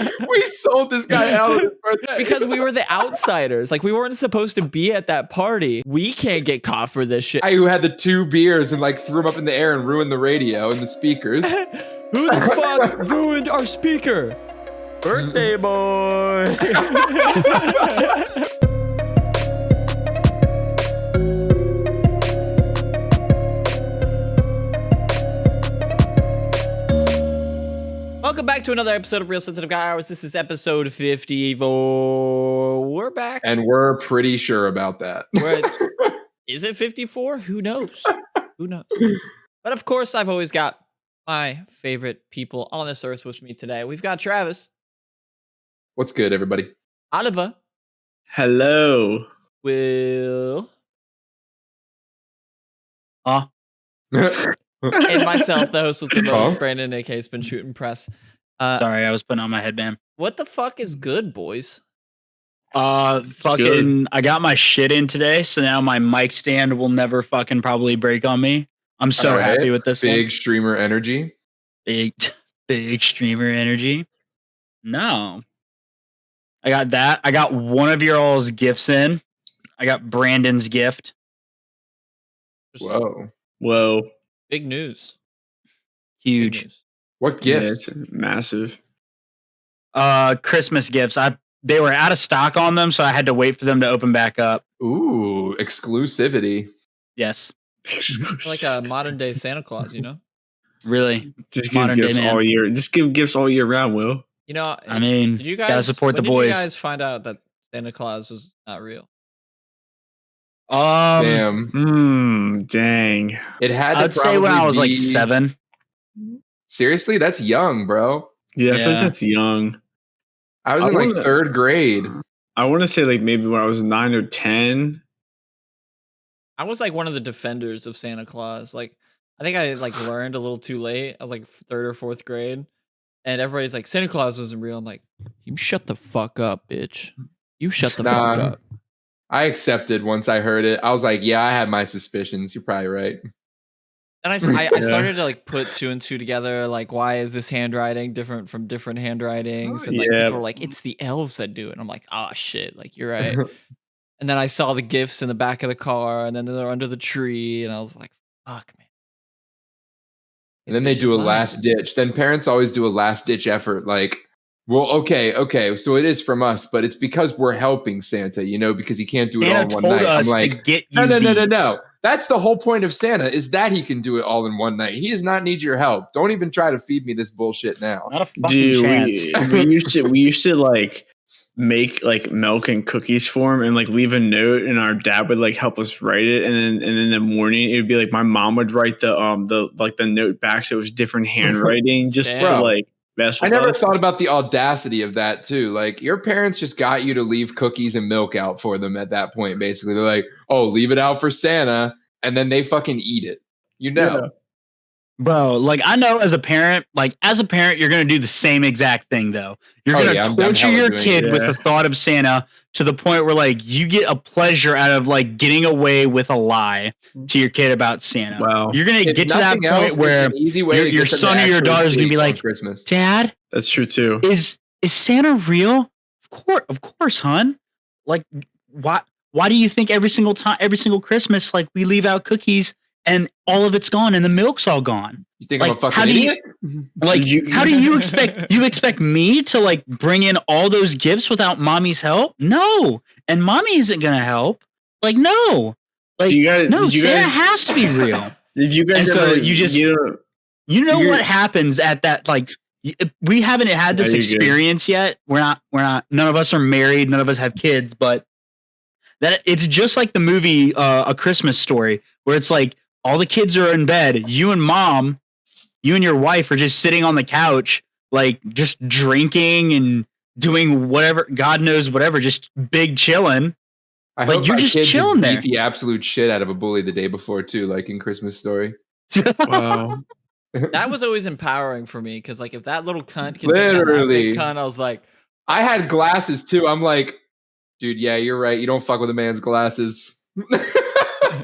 We sold this guy out on his birthday. Because we were the outsiders. Like, we weren't supposed to be at that party. We can't get caught for this shit. I who had the 2 beers and like threw them up in the air and ruined the radio and the speakers. Who the fuck ruined our speaker? Birthday boy. Welcome back to another episode of Real Sensitive Guy Hours. This is episode 54. We're back. And we're pretty sure about that. Is it 54? Who knows? Who knows? But of course, I've always got my favorite people on this earth with me today. We've got Travis. What's good, everybody? Oliver. Hello. Will. And myself, the host with the most, Brandyn, aka SpinShootImpress. Sorry, I was putting on my headband. What the fuck is good, boys? Fucking, I got my shit in today, so now my mic stand will never fucking probably break on me. I'm so happy with this big one. Streamer energy. Big streamer energy. No. I got that. I got one of your all's gifts in. I got Brandon's gift. Whoa. Big news. Huge. Big news. What gifts? Yeah, massive. Christmas gifts. They were out of stock on them, so I had to wait for them to open back up. Ooh, exclusivity. Yes. Like a modern day Santa Claus, you know? Really? Just give gifts all year. Just give gifts all year round, Will. You know, I mean, did you guys gotta support the boys. Did you guys find out that Santa Claus was not real? Damn. Dang. It had to I'd say when I was like 7. Seriously? That's young, bro. Yeah, I think that's young. I was in like 3rd grade. I want to say like maybe when I was 9 or 10. I was like one of the defenders of Santa Claus. Like, I think I like learned a little too late. I was like 3rd or 4th grade. And everybody's like, Santa Claus wasn't real. I'm like, you shut the fuck up, bitch. You shut the fuck up. I accepted once I heard it. I was like, yeah, I had my suspicions. You're probably right. And I started to like put 2 and 2 together. Like, why is this handwriting different from different handwritings? And like people were like, it's the elves that do it. And I'm like, oh shit, like you're right. And then I saw the gifts in the back of the car, and then they're under the tree, and I was like, fuck, man. And then they do a last ditch. Then parents always do a last ditch effort. Like, well, okay. So it is from us, but it's because we're helping Santa, you know, because he can't do it all in one night. I'm like, no. That's the whole point of Santa, is that he can do it all in one night. He does not need your help. Don't even try to feed me this bullshit now. Not a fucking chance. we used to like make like milk and cookies for him and like leave a note, and our dad would like help us write it, and then in the morning it would be like my mom would write the note back, so it was different handwriting just to like mess with I never us. thought about the audacity of that too. Like, your parents just got you to leave cookies and milk out for them at that point. Basically, they're like, oh, leave it out for Santa, and then they fucking eat it, you know. Yeah. Bro, like I know as a parent, you're going to do the same exact thing though. You're going to torture your kid with the thought of Santa to the point where like you get a pleasure out of like getting away with a lie to your kid about Santa. Wow. You're going to get to that point where your son or your daughter is going to be like, Christmas. Dad, that's true too. Is Santa real? Of course, hon. Like why do you think every single Christmas like we leave out cookies and all of it's gone and the milk's all gone? You think like, I'm a fucking idiot? How do you expect me to like bring in all those gifts without mommy's help? No. And mommy isn't going to help. Like, no. Like, Santa has to be real. Did you guys what happens at that? Like, we haven't had this experience yet. We're not, none of us are married. None of us have kids, but that it's just like the movie, A Christmas Story, where it's like all the kids are in bed. You and your wife are just sitting on the couch, like just drinking and doing whatever, God knows whatever, just big chilling. I like hope you're just chilling there. Beat the absolute shit out of a bully the day before too, like in Christmas Story. Wow. That was always empowering for me, because like if that little cunt can literally cunt, I was like, I had glasses too. I'm like, dude, yeah, you're right. You don't fuck with a man's glasses.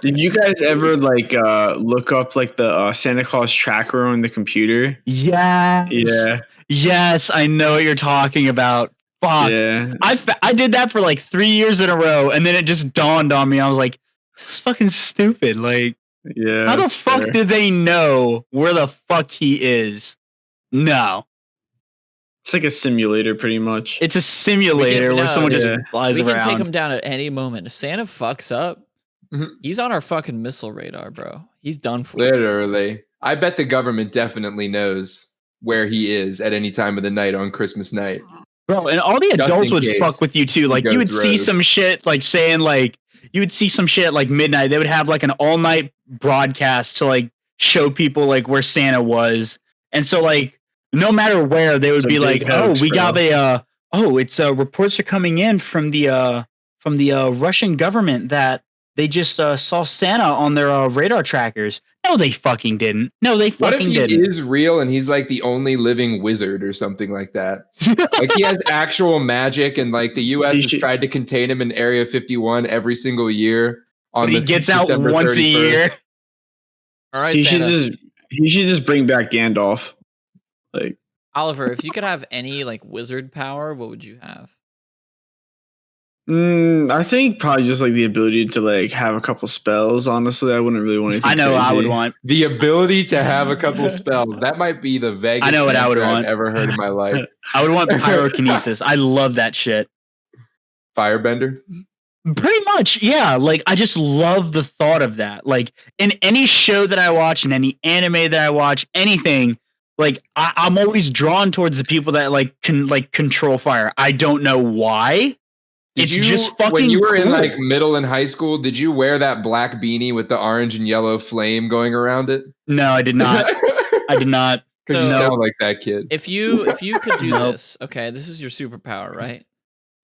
Did you guys ever like look up like the Santa Claus tracker on the computer? Yes. Yeah. Yes, I know what you're talking about. Fuck. Yeah. I did that for like 3 years in a row, and then it just dawned on me. I was like, this is fucking stupid. Like, Yeah. how the fuck did they know where the fuck he is? No. It's like a simulator, pretty much. It's a simulator where someone just flies around. We can take him down at any moment. If Santa fucks up, he's on our fucking missile radar, bro. He's done for. Literally. I bet the government definitely knows where he is at any time of the night on Christmas night. Bro, and all the adults would fuck with you too. Like, you would see some shit like saying like, you would see some shit at like midnight. They would have like an all night broadcast to like show people like where Santa was. And so like, no matter where, they would be like, "Oh, we got a it's reports are coming in from the Russian government that they just saw Santa on their radar trackers." No, they fucking didn't. No, they fucking didn't. What if he is real and he's like the only living wizard or something like that? Like he has actual magic, and like the U.S. has tried to contain him in Area 51 every single year. But he gets out once a year. All right, he should just bring back Gandalf. Like, Oliver, if you could have any like wizard power, what would you have? I think probably just like the ability to like have a couple spells. Honestly, I wouldn't really want anything. I know crazy. I would want the ability to have a couple spells. That might be the vaguest I know what I would want. I've ever heard in my life. I would want pyrokinesis. I love that shit. Firebender. Pretty much, yeah. Like, I just love the thought of that. Like, in any show that I watch, in any anime that I watch, anything, like, I'm always drawn towards the people that like can like control fire. I don't know why. It's just fucking when you were cool. in like middle and high school, did you wear that black beanie with the orange and yellow flame going around it? No, I did not. I did not. Because you sound like that kid. If you could do this, okay, this is your superpower, right?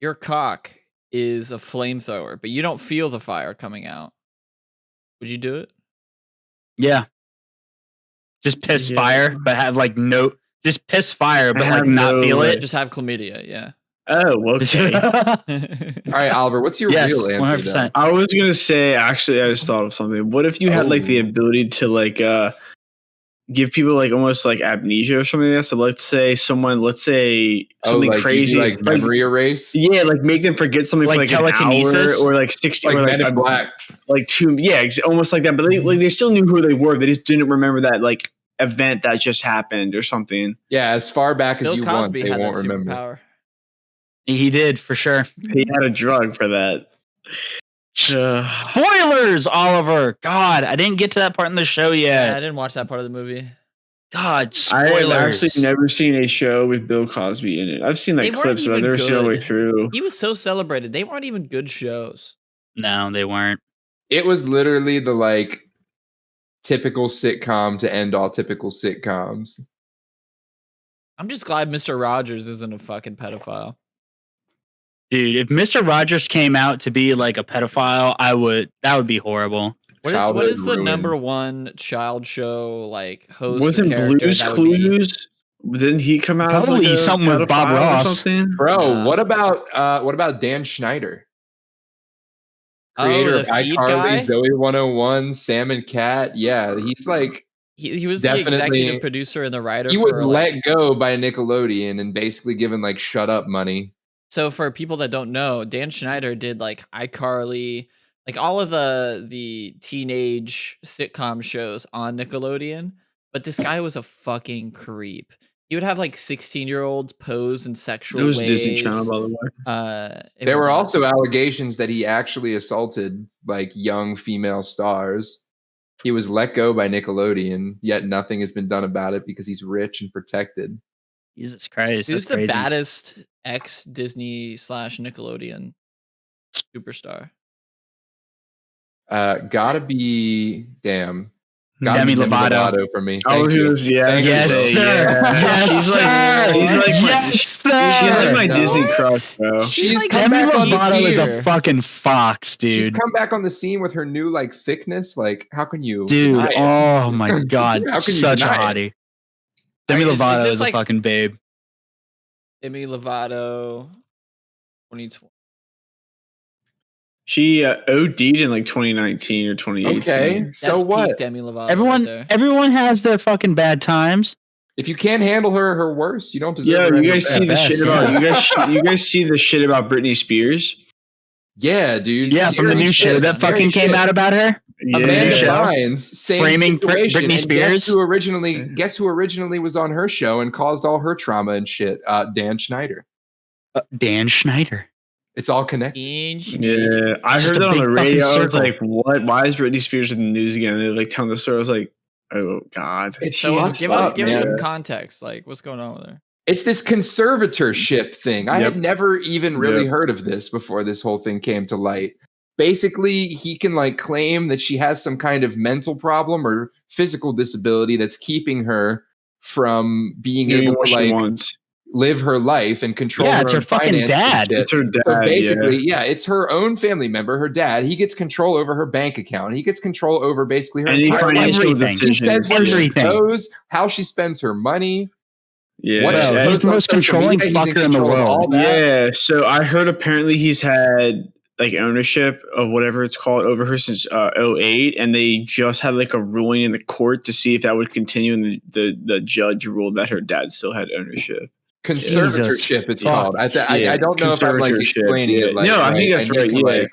Your cock is a flamethrower, but you don't feel the fire coming out. Would you do it? Yeah. Just piss fire, but have like just piss fire, but like not feel it. Just have chlamydia, yeah. Oh, okay. All right, Oliver, what's your real answer? 100%. I was gonna say, actually, I just thought of something. What if you had like the ability to like give people like almost like amnesia or something like that? So let's say something like crazy, like memory erase. Yeah, like make them forget something like for like telekinesis an hour or like 60 like or Men in Black. Like 2, yeah, almost like that. But they still knew who they were. They just didn't remember that like event that just happened or something. Yeah, as far back as Bill you Cosby want, they had won't that remember. Superpower. He did for sure. He had a drug for that. Spoilers, Oliver. God, I didn't get to that part in the show yet. Yeah, I didn't watch that part of the movie. God, spoilers. I've actually never seen a show with Bill Cosby in it. I've seen like clips, but I've never seen it all the way through. He was so celebrated. They weren't even good shows. No, they weren't. It was literally the like typical sitcom to end all typical sitcoms. I'm just glad Mr. Rogers isn't a fucking pedophile. Dude, if Mr. Rogers came out to be like a pedophile, that would be horrible. What is the #1 child show like host? Wasn't Blue's Clues? Didn't he come out as like something with Bob Ross? Bro, what about Dan Schneider? Creator of iCarly, Zoe 101, Sam and Cat. Yeah, he's like he was the executive producer and the writer. He was let go by Nickelodeon and basically given like shut up money. So for people that don't know, Dan Schneider did like iCarly, like all of the teenage sitcom shows on Nickelodeon. But this guy was a fucking creep. He would have like 16-year-olds pose in sexual ways. It was Disney Channel, by the way. There were also allegations that he actually assaulted like young female stars. He was let go by Nickelodeon, yet nothing has been done about it because he's rich and protected. Jesus Christ. Who's the baddest ex-Disney / Nickelodeon superstar? Gotta be Demi Lovato for me. Yes, sir. She's like my Disney crush, bro. She's Demi Lovato is a fucking fox, dude. She's come back on the scene with her new like thickness. Like, how can you, dude? Oh my god, how can you such a hottie. Demi Lovato is a fucking babe. Demi Lovato, 2020. She OD'd in like 2019 or 2018. Okay, so That's what? peak Demi Lovato right there. Everyone has their fucking bad times. If you can't handle her worst, you don't deserve Yeah, her. you guys see the shit about you guys see the shit about Britney Spears? Yeah, dude. Yeah, from the new show that fucking came out about her. Amanda Yeah. Bynes, same Framing situation. Britney And Spears. guess who originally was on her show and caused all her trauma and shit? Dan Schneider. Dan Schneider. It's all connected. Yeah, I Just heard a that on big the radio. fucking I was circle. like, "What? Why is Britney Spears in the news again?" And they're like telling the story. I was like, "Oh God!" It's So fucked give up, us some man. context. Like, what's going on with her? It's this conservatorship thing. I had never even really Yep. heard of this before this whole thing came to light. Basically, he can like claim that she has some kind of mental problem or physical disability that's keeping her from being Doing able what to she like wants. live her life and control Yeah, her it's her own fucking finances and dad. shit. It's her dad. So basically, yeah, it's her own family member, her dad. He gets control over her bank account. He gets control over basically her Any entire life. financial Everything. He says where she Everything. goes, how she spends her money. Yeah, What she Bro, he's posts the on most social controlling media, he's fucker in the control of world. all that. Yeah, so I heard apparently he's had like ownership of whatever it's called over her since 2008, and they just had like a ruling in the court to see if that would continue, and the judge ruled that her dad still had ownership. Conservatorship, it's called. I don't know if I'm like Conservatorship, explaining yeah. it. Like, No, I think that's need right. to, Yeah, like,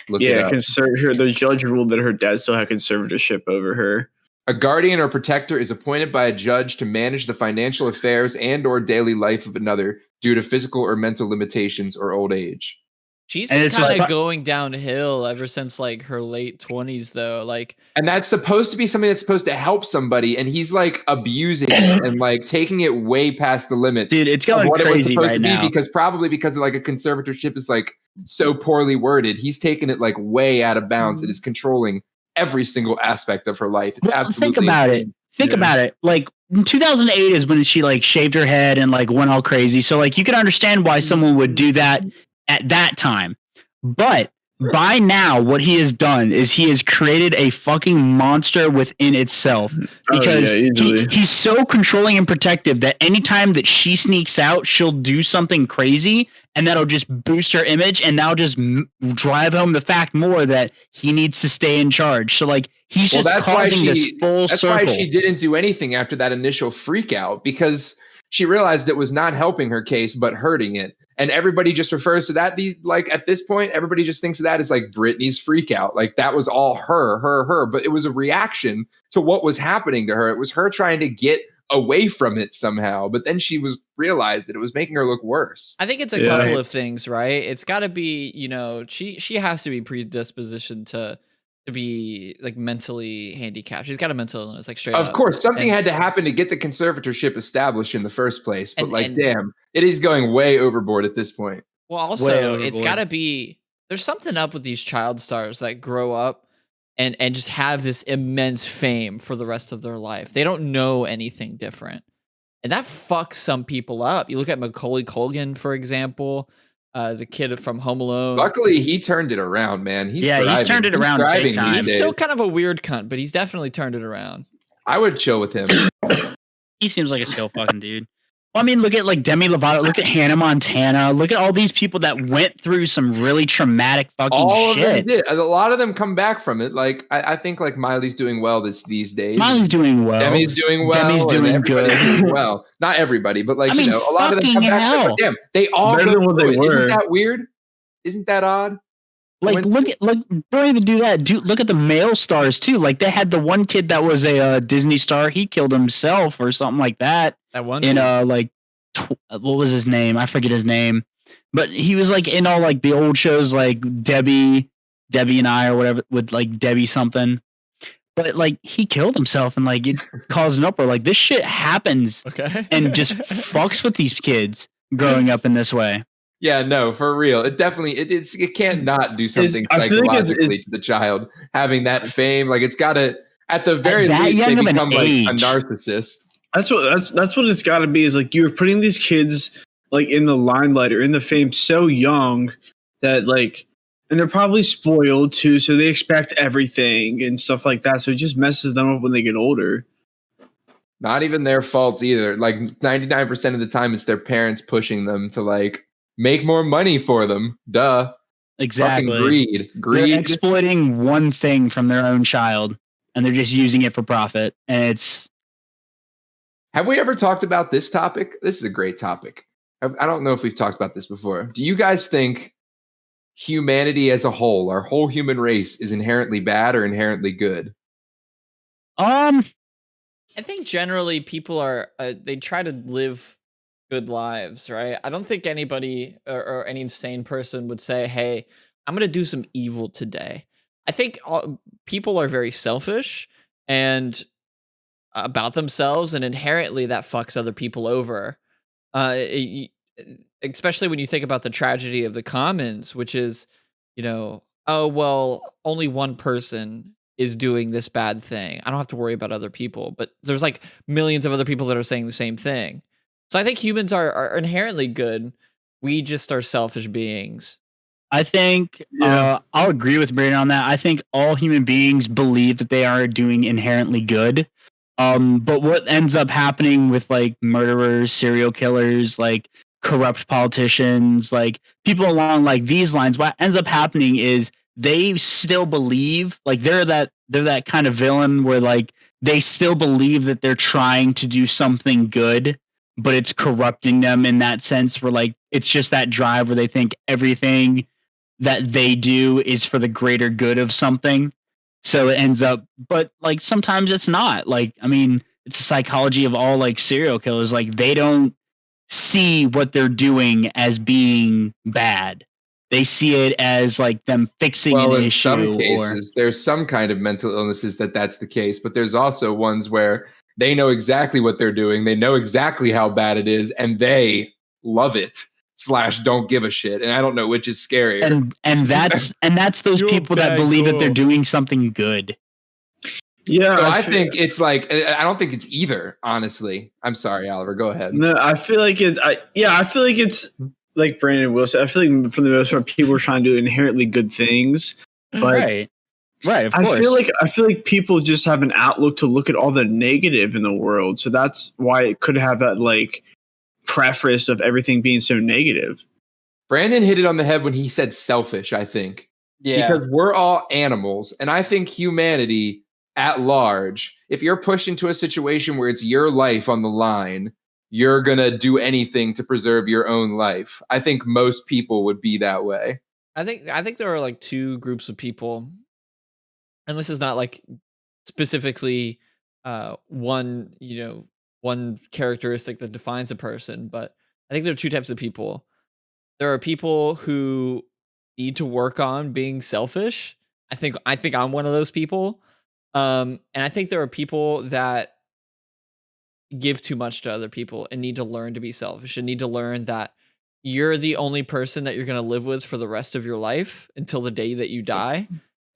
look it up. the judge ruled that her dad still had conservatorship over her. A guardian or protector is appointed by a judge to manage the financial affairs and or daily life of another due to physical or mental limitations or old age. She's And been it's just kind of fu- going downhill ever since like her late 20s, though. Like, And that's supposed to be something that's supposed to help somebody, and he's like abusing it and like taking it way past the limits. Dude, it's of going what it was crazy supposed right to be now. because like a conservatorship is like so poorly worded. He's taken it like way out of bounds and is controlling every single aspect of her life. It's Well, absolutely think about insane. it. Think about it. Like in 2008 is when she like shaved her head and like went all crazy. So like you can understand why someone would do that at that time. But by now, what he has done is he has created a fucking monster within itself because he's so controlling and protective that anytime that she sneaks out, she'll do something crazy and that'll just boost her image and that'll just drive home the fact more that he needs to stay in charge. So like he's just causing this full circle. That's why she didn't do anything after that initial freak out, because she realized it was not helping her case but hurting it. And everybody just refers to that. At this point, everybody just thinks of that as like Britney's freak out. Like that was all her. But it was a reaction to what was happening to her. It was her trying to get away from it somehow. But then she realized that it was making her look worse. I think it's a couple of things, right? It's got to be, she has to be predispositioned to be like mentally handicapped. She's got a mental illness, like straight up. Of course, something had to happen to get the conservatorship established in the first place. But damn, it is going way overboard at this point. Well, also, it's got to be, there's something up with these child stars that grow up and just have this immense fame for the rest of their life. They don't know anything different. And that fucks some people up. You look at Macaulay Culkin, for example. The kid from Home Alone. Luckily, he turned it around, man. He's turned it around big time. He's still kind of a weird cunt, but he's definitely turned it around. I would chill with him. He seems like a chill fucking dude. Well, I mean, look at like Demi Lovato, look at Hannah Montana, look at all these people that went through some really traumatic fucking shit. All of them did. A lot of them come back from it. Like I think like Miley's doing well these days. Miley's doing well. Demi's doing well. Demi's doing good. Doing well. Not everybody, but like, I mean, a lot of them come back. But damn, they all go through it. Isn't that weird? Isn't that odd? Like, don't even do that. Look at the male stars too. Like they had the one kid that was a Disney star. He killed himself or something like that. That one in what was his name? I forget his name, but he was like in all like the old shows like Debbie and I or whatever with like Debbie something. But like he killed himself and like it caused an uproar. Like this shit happens, and just fucks with these kids growing up in this way. Yeah, no, for real. It definitely it can't not do something psychologically to the child having that fame. Like it's got to, at the very least, they become like a narcissist. That's what it's got to be. Is like you're putting these kids like in the limelight or in the fame so young that like, and they're probably spoiled too, so they expect everything and stuff like that. So it just messes them up when they get older. Not even their faults either. Like 99% of the time, it's their parents pushing them to like make more money for them. Duh. Exactly. Fucking greed. They're exploiting one thing from their own child, and they're just using it for profit. And it's. Have we ever talked about this topic? This is a great topic. I don't know if we've talked about this before. Do you guys think humanity as a whole, our whole human race, is inherently bad or inherently good? I think generally people are they try to live good lives, right? I don't think anybody or any sane person would say, "Hey, I'm going to do some evil today." I think people are very selfish and about themselves, and inherently that fucks other people over. Especially when you think about the tragedy of the commons, which is, oh, well, only one person is doing this bad thing. I don't have to worry about other people, but there's like millions of other people that are saying the same thing. So I think humans are inherently good. We just are selfish beings. I think I'll agree with Brandon on that. I think all human beings believe that they are doing inherently good. But what ends up happening with like murderers, serial killers, like corrupt politicians, like people along like these lines, what ends up happening is they still believe like they're that kind of villain where like they still believe that they're trying to do something good, but it's corrupting them in that sense where like it's just that drive where they think everything that they do is for the greater good of something. So it ends up, but like sometimes it's not. Like, I mean, it's the psychology of all like serial killers. Like they don't see what they're doing as being bad. They see it as like them fixing an issue. Some cases, there's some kind of mental illnesses that's the case, but there's also ones where they know exactly what they're doing. They know exactly how bad it is, and they love it. / don't give a shit, and I don't know which is scarier. And that's those people that believe that they're doing something good. Yeah. So I think it's like I don't think it's either. Honestly, I'm sorry, Oliver. Go ahead. No, I feel like it's. I feel like it's like Brandon will say. I feel like for the most part, people are trying to do inherently good things. But right. Of course. I feel like people just have an outlook to look at all the negative in the world. So that's why it could have that like preface of everything being so negative. Brandon hit it on the head when he said selfish, I think. Yeah. Because we're all animals. And I think humanity at large, if you're pushed into a situation where it's your life on the line, you're going to do anything to preserve your own life. I think most people would be that way. I think there are like two groups of people. And this is not like specifically one characteristic that defines a person, but I think there are two types of people. There are people who need to work on being selfish. I think I'm one of those people. And I think there are people that give too much to other people and need to learn to be selfish and need to learn that you're the only person that you're going to live with for the rest of your life until the day that you die,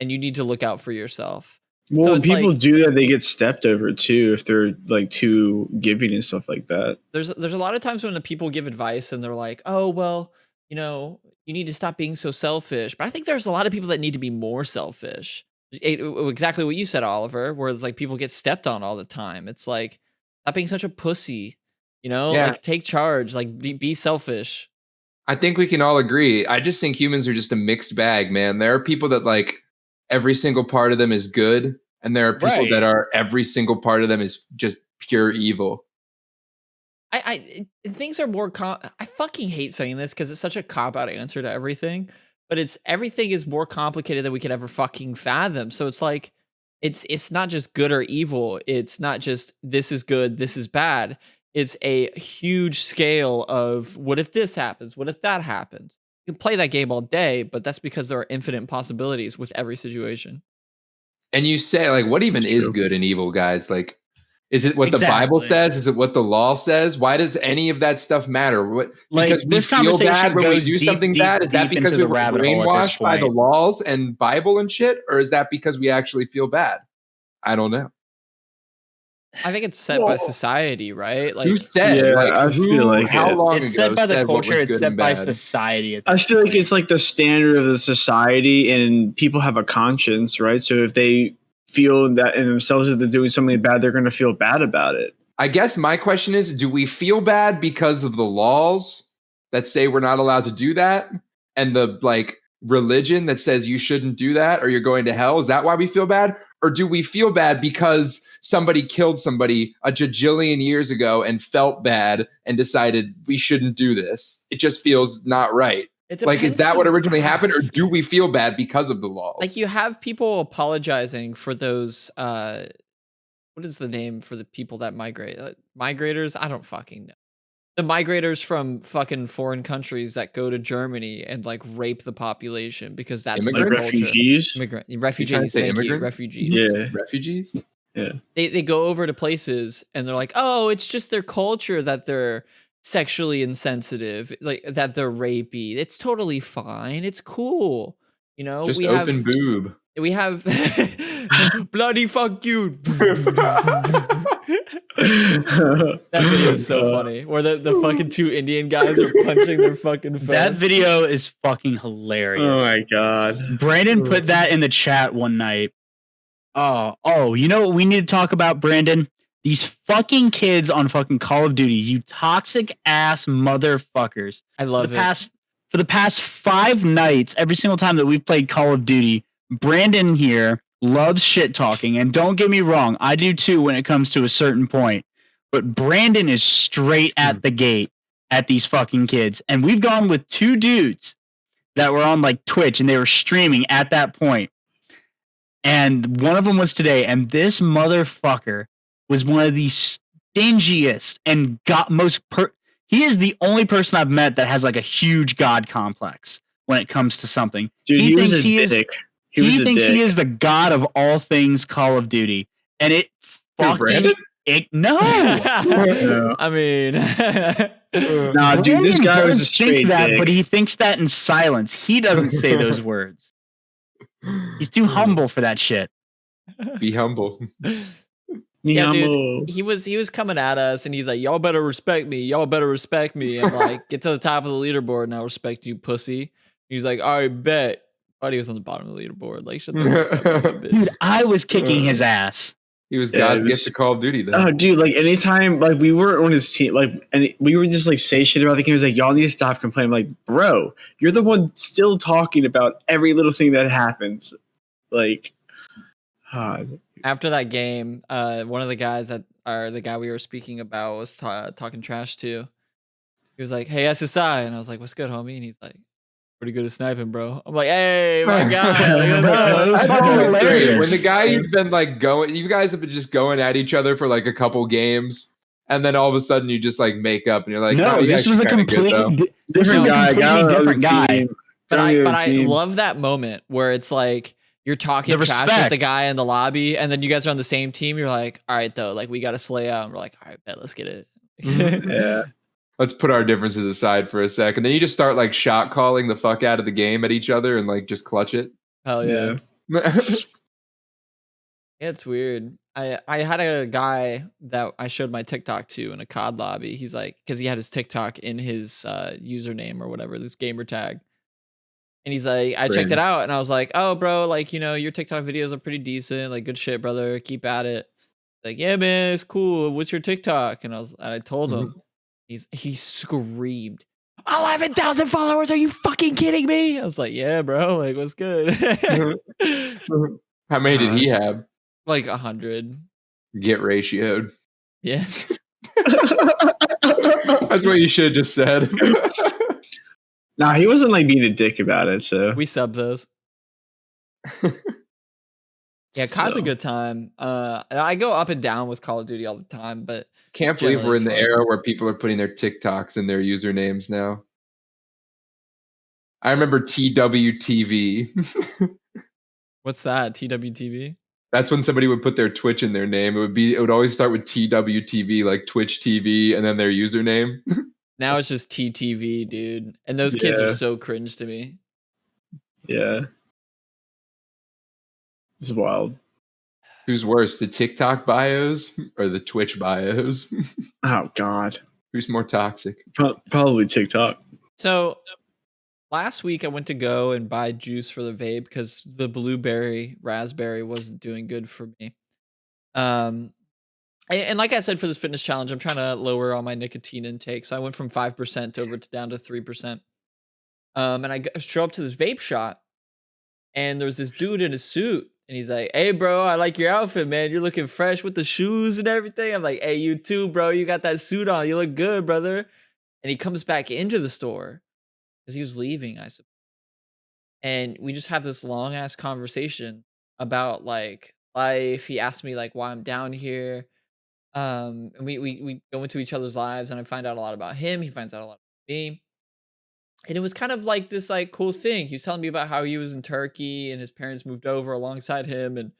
and you need to look out for yourself. Well, when people do that, they get stepped over too if they're like too giving and stuff like that. There's a lot of times when the people give advice and they're like, "Oh, well, you need to stop being so selfish." But I think there's a lot of people that need to be more selfish. Exactly what you said, Oliver, where it's like people get stepped on all the time. It's like, stop being such a pussy, like take charge, like be selfish. I think we can all agree. I just think humans are just a mixed bag, man. There are people that like every single part of them is good, and there are people that are every single part of them is just pure evil. Things are more I fucking hate saying this because it's such a cop-out answer to everything, but everything is more complicated than we could ever fucking fathom. So it's like it's not just good or evil. It's not just this is good, this is bad. It's a huge scale of what if this happens? What if that happens? You can play that game all day, but that's because there are infinite possibilities with every situation. And you say, like, what even is good and evil, guys? Like, is it what the Bible says? Is it what the law says? Why does any of that stuff matter? Because we feel bad when we do something bad? Is that because we were brainwashed by the laws and Bible and shit? Or is that because we actually feel bad? I don't know. I think it's set by society, right? Like, who said? Yeah, I feel like how long it's ago set by the culture. It's set by bad? society. I feel like it's like the standard of the society, and people have a conscience, right? So if they feel that in themselves that they're doing something bad, they're going to feel bad about it. I guess my question is, do we feel bad because of the laws that say we're not allowed to do that, and the like religion that says you shouldn't do that or you're going to hell? Is that why we feel bad? Or do we feel bad because somebody killed somebody a jajillion years ago and felt bad and decided we shouldn't do this? It just feels not right. Like, is that what originally happened, or do we feel bad because of the laws? Like, you have people apologizing for those, what is the name for the people that migrate? Migrators? I don't fucking know. The migrators from fucking foreign countries that go to Germany and like rape the population because that's their culture. Refugees. Refugees. Thank you. Refugees. Yeah. Refugees. Yeah. They go over to places and they're like, oh, it's just their culture that they're sexually insensitive, like that they're rapey. It's totally fine. It's cool. You know, just open boob. We have bloody fuck you. That video is so funny. Where the fucking two Indian guys are punching their fucking face. That video is fucking hilarious. Oh my god. Brandon put that in the chat one night. Oh, you know what we need to talk about, Brandon? These fucking kids on fucking Call of Duty, you toxic ass motherfuckers. I love it. For the past 5 nights, every single time that we've played Call of Duty, Brandon here loves shit talking. And don't get me wrong, I do too when it comes to a certain point. But Brandon is straight at the gate at these fucking kids. And we've gone with 2 dudes that were on like Twitch and they were streaming at that point. And one of them was today. And this motherfucker was one of the stingiest and he is the only person I've met that has like a huge god complex when it comes to something. Dude, he thinks he is the god of all things Call of Duty, and it fucking no. I mean, nah, dude, this guy was a straight dick. But he thinks that in silence. He doesn't say those words. He's too humble for that shit. Be humble. Yeah, dude, he was coming at us and he's like, y'all better respect me. Y'all better respect me. And like, get to the top of the leaderboard and I'll respect you, pussy. He's like, all right, bet. But he was on the bottom of the leaderboard. Like, shut the fuck up, bitch. Dude, I was kicking his ass. He was God's gift to Call of Duty, though. Oh, dude, like anytime like we were on his team, like, and we were just like say shit about the game. He was like, y'all need to stop complaining. I'm like, bro, you're the one still talking about every little thing that happens. Like, after that game, one of the guys the guy we were speaking about was talking trash to. He was like, "Hey SSI," and I was like, "What's good, homie?" And he's like, "Pretty good at sniping, bro." I'm like, "Hey, my guy." That's hilarious. When the guy you've been like you guys have been just going at each other for like a couple games, and then all of a sudden you just like make up, and you're like, "No, this was a completely different guy." But I love that moment where it's like, you're talking trash with the guy in the lobby, and then you guys are on the same team. You're like, all right, though, like we got to slay out. And we're like, all right, bet, let's get it. Yeah. Let's put our differences aside for a sec. And then you just start like shot calling the fuck out of the game at each other and like just clutch it. Hell yeah. Yeah, it's weird. I had a guy that I showed my TikTok to in a COD lobby. He's like, because he had his TikTok in his username or whatever, this gamer tag. And he's like, I checked it out and I was like, oh, bro, like, you know, your TikTok videos are pretty decent. Like, good shit, brother. Keep at it. Like, yeah, man, it's cool. What's your TikTok? And I told him, he screamed, 11,000 followers. Are you fucking kidding me? I was like, yeah, bro. Like, what's good? How many did he have? Like 100. Get ratioed. Yeah. That's what you should have just said. Nah, he wasn't like being a dick about it. So we sub those. Yeah, COD's a good time. I go up and down with Call of Duty all the time, but can't believe we're in the era where people are putting their TikToks in their usernames now. I remember TWTV. What's that? TWTV? That's when somebody would put their Twitch in their name. It would always start with TWTV, like Twitch TV, and then their username. Now it's just TTV, dude. And those kids are so cringe to me. Yeah. It's wild. Who's worse, the TikTok bios or the Twitch bios? Oh, God. Who's more toxic? Probably TikTok. So last week I went to go and buy juice for the vape because the blueberry raspberry wasn't doing good for me. And like I said, for this fitness challenge, I'm trying to lower all my nicotine intake. So I went from 5% down to 3%. And I show up to this vape shop, and there's this dude in a suit, and he's like, "Hey, bro, I like your outfit, man. You're looking fresh with the shoes and everything." I'm like, "Hey, you too, bro. You got that suit on. You look good, brother." And he comes back into the store because he was leaving, I suppose. And we just have this long ass conversation about like life. He asked me like why I'm down here. And we go into each other's lives, and I find out a lot about him. He finds out a lot about me. And it was kind of like this like cool thing. He was telling me about how he was in Turkey and his parents moved over alongside him, and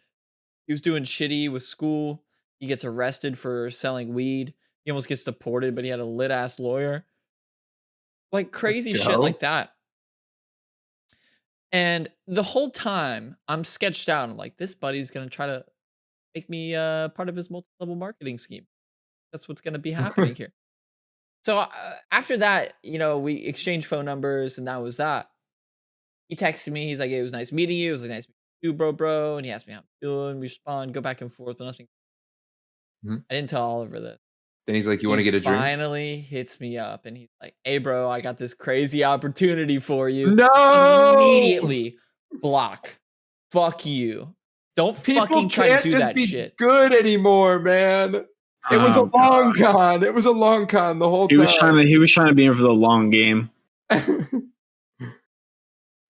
he was doing shitty with school. He gets arrested for selling weed. He almost gets deported, but he had a lit ass lawyer. Like crazy shit like that. And the whole time I'm sketched out. I'm like, this buddy's gonna try to make me part of his multi-level marketing scheme. That's what's gonna be happening here. So after that, we exchanged phone numbers, and that was that. He texted me. He's like, "Hey, it was nice meeting you. It was like, nice meeting you, bro." And he asked me how I'm doing. We respond, go back and forth, but nothing. I didn't tell Oliver this. Then he's like, "You want to get a drink?" Finally hits me up, and he's like, "Hey, bro, I got this crazy opportunity for you." No! Immediately block. Fuck you. Don't fucking try to do that shit. Good anymore, man. It was a long con. It was a long con the whole time. He was trying to be in for the long game.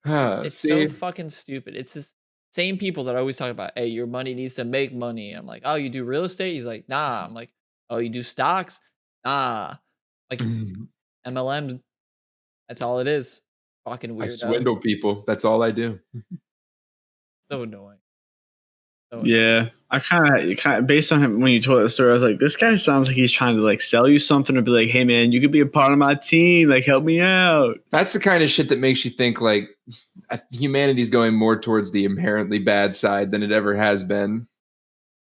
It's so fucking stupid. It's this same people that always talk about, "Hey, your money needs to make money." I'm like, "Oh, you do real estate?" He's like, "Nah." I'm like, "Oh, you do stocks?" Nah. Like MLM. That's all it is. Fucking weird. I swindle people. That's all I do. So annoying. Yeah, I kind of based on him when you told that story, I was like, this guy sounds like he's trying to like sell you something or be like, "Hey man, you could be a part of my team, like help me out." That's the kind of shit that makes you think like humanity's going more towards the inherently bad side than it ever has been.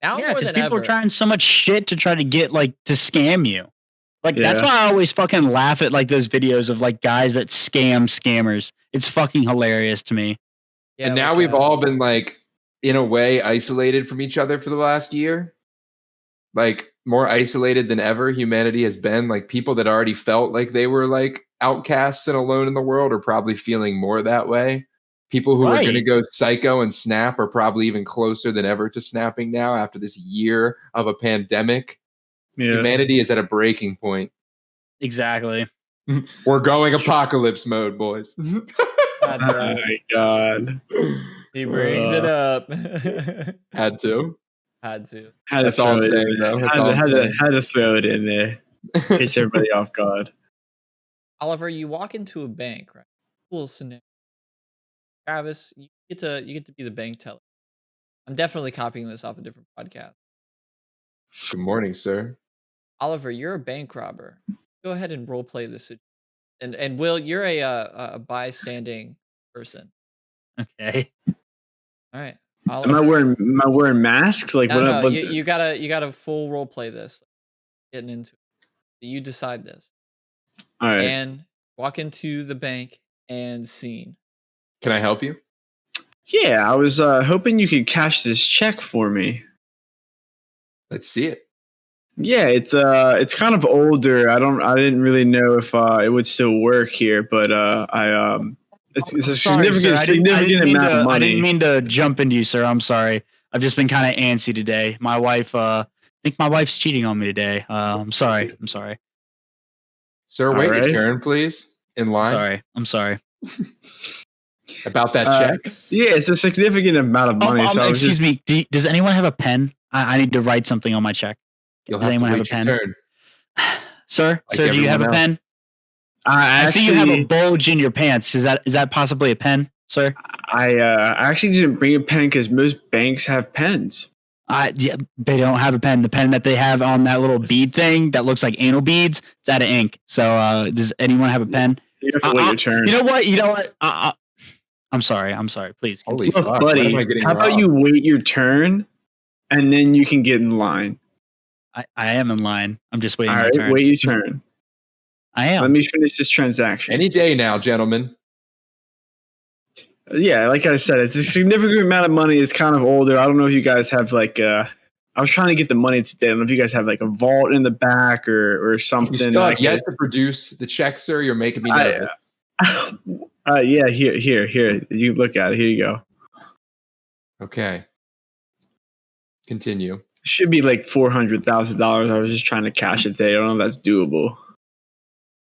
Now yeah, more because than people ever. are trying so much shit to try to get like to scam you. Like that's why I always fucking laugh at like those videos of like guys that scam scammers. It's fucking hilarious to me. Yeah, and now like, we've all been like, in a way, isolated from each other for the last year. Like more isolated than ever humanity has been. Like people that already felt like they were like outcasts and alone in the world are probably feeling more that way. People who are going to go psycho and snap are probably even closer than ever to snapping now after this year of a pandemic. Yeah. Humanity is at a breaking point. Exactly. We're going apocalypse mode, boys. Oh my God. He brings it up. Had to. That's all I'm saying, though. Had to throw it in there. Catch everybody off guard. Oliver, you walk into a bank, right? Cool scenario. Travis, you get to be the bank teller. I'm definitely copying this off a different podcast. Good morning, sir. Oliver, you're a bank robber. Go ahead and role play this. And Will, you're a bystanding person. Okay. All right. Oliver. Am I wearing masks? Like no, you gotta full role play this. Getting into it. You decide this. All right. And walk into the bank and scene. Can I help you? Yeah, I was hoping you could cash this check for me. Let's see it. Yeah, it's kind of older. I didn't really know if it would still work here, but it's a significant amount of money. I didn't mean to jump into you, sir. I'm sorry. I've just been kind of antsy today. My wife, I think my wife's cheating on me today. I'm sorry. Sir, wait your turn, please. In line. I'm sorry. About that check? Yeah, it's a significant amount of money. Excuse me. Does anyone have a pen? I need to write something on my check. You'll have to wait your turn. Sir, do you have a pen? I see you have a bulge in your pants. Is that possibly a pen, sir? I actually didn't bring a pen because most banks have pens. Yeah, they don't have a pen. The pen that they have on that little bead thing that looks like anal beads, it's out of ink. So does anyone have a pen? You have to wait your turn. You know what? I'm sorry. Please. Holy fuck, buddy, how about you wait your turn and then you can get in line? I am in line. I'm just waiting my turn. Wait your turn. I am. Let me finish this transaction. Any day now, gentlemen. Yeah, like I said, it's a significant amount of money. It's kind of older. I don't know if you guys have like I was trying to get the money today. I don't know if you guys have like a vault in the back or something. You still have yet to produce the check, sir. You're making me nervous. Yeah, here. You look at it. Here you go. Okay. Continue. Should be like $400,000. I was just trying to cash it today. I don't know if that's doable.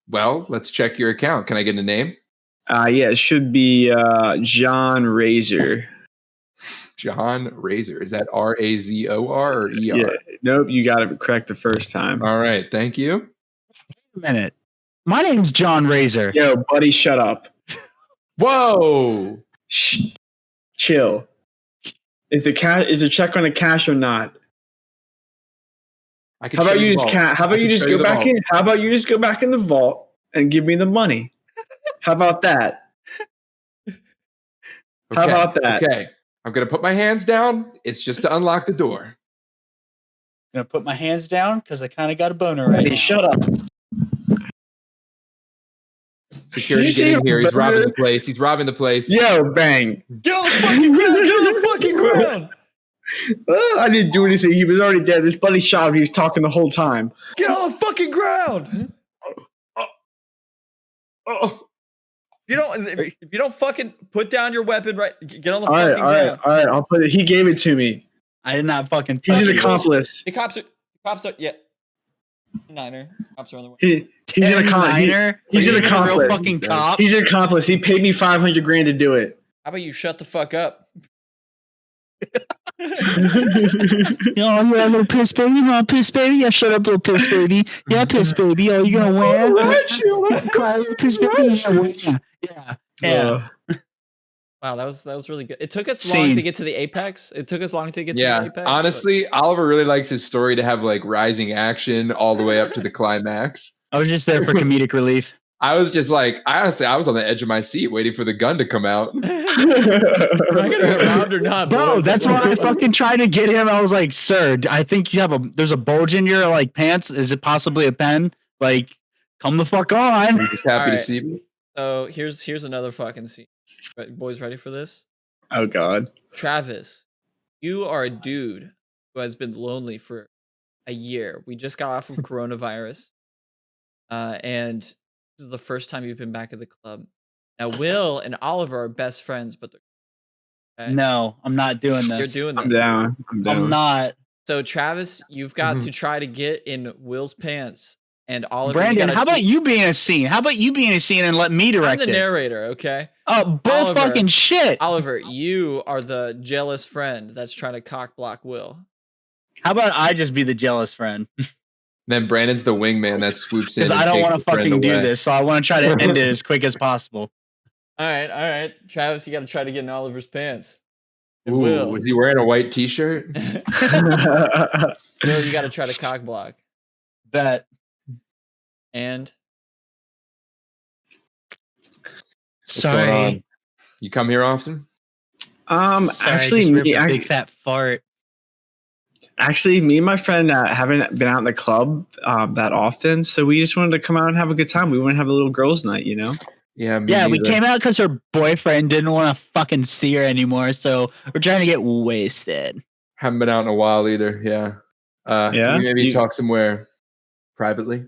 Well, let's check your account. Can I get a name? Yeah, it should be John Razor. John Razor. Is that Razor or ER? Yeah. Nope, you got it correct the first time. All right. Thank you. Wait a minute. My name's John Razor. Yo, buddy, shut up. Whoa. Shh. Chill. Is the check on the cash or not? How about you just go back in? How about you just go back in the vault and give me the money? How about that? How about that? Okay. I'm gonna put my hands down. It's just to unlock the door. I'm gonna put my hands down because I kind of got a boner right now. Shut up. Security getting here. He's robbing the place. He's robbing the place. Yo, bang. Get on the fucking ground! Get on the fucking ground! I didn't do anything. He was already dead. This buddy shot him. He was talking the whole time. Get on the fucking ground! Oh. If you don't fucking put down your weapon, right? Get on the fucking ground. All right. I'll put it. He gave it to me. I did not fucking. He's an accomplice. The cops are. Yeah. Niner. Cops are on the way. He's an accomplice. He's an accomplice. Real fucking cop. He's an accomplice. He paid me $500,000 to do it. How about you shut the fuck up? Yeah, little piss baby. You want piss baby? Yeah, shut up, little piss baby. Yeah, piss baby. Oh, you gonna wear? Piss baby. Yeah. Wow, that was really good. It took us long to get to the apex. Honestly, Oliver really likes his story to have like rising action all the way up to the climax. I was just there for comedic relief. I was just like, I was on the edge of my seat waiting for the gun to come out. Am I gonna get robbed or not, bro? boys? That's why I fucking tried to get him. I was like, sir, I think there's a bulge in your like pants. Is it possibly a pen? Like, come the fuck on. Are you just happy to see me? So here's another fucking scene. Boys, ready for this? Oh God. Travis, you are a dude who has been lonely for a year. We just got off of coronavirus. And this is the first time you've been back at the club. Now, Will and Oliver are best friends, but okay? No, I'm not doing this. You're doing this. I'm down. I'm not. So, Travis, you've got to try to get in Will's pants. And Oliver, Brandon, how about you be in a scene? How about you be in a scene and let me direct it? I'm the narrator, okay? Oh, bull fucking shit. Oliver, you are the jealous friend that's trying to cock block Will. How about I just be the jealous friend? Then Brandon's the wingman that swoops in. Because I don't want to fucking do this, so I want to try to end it as quick as possible. All right. Travis, you got to try to get in Oliver's pants. Ooh, Will, is he wearing a white t-shirt? Will, you got to try to cock block. Bet. And? Sorry. You come here often? Sorry, actually, big fat fart. Actually, me and my friend haven't been out in the club that often, so we just wanted to come out and have a good time. We want to have a little girls' night, you know? Yeah, we came out because her boyfriend didn't want to fucking see her anymore, so we're trying to get wasted. Haven't been out in a while either. Yeah. Can we maybe talk somewhere privately?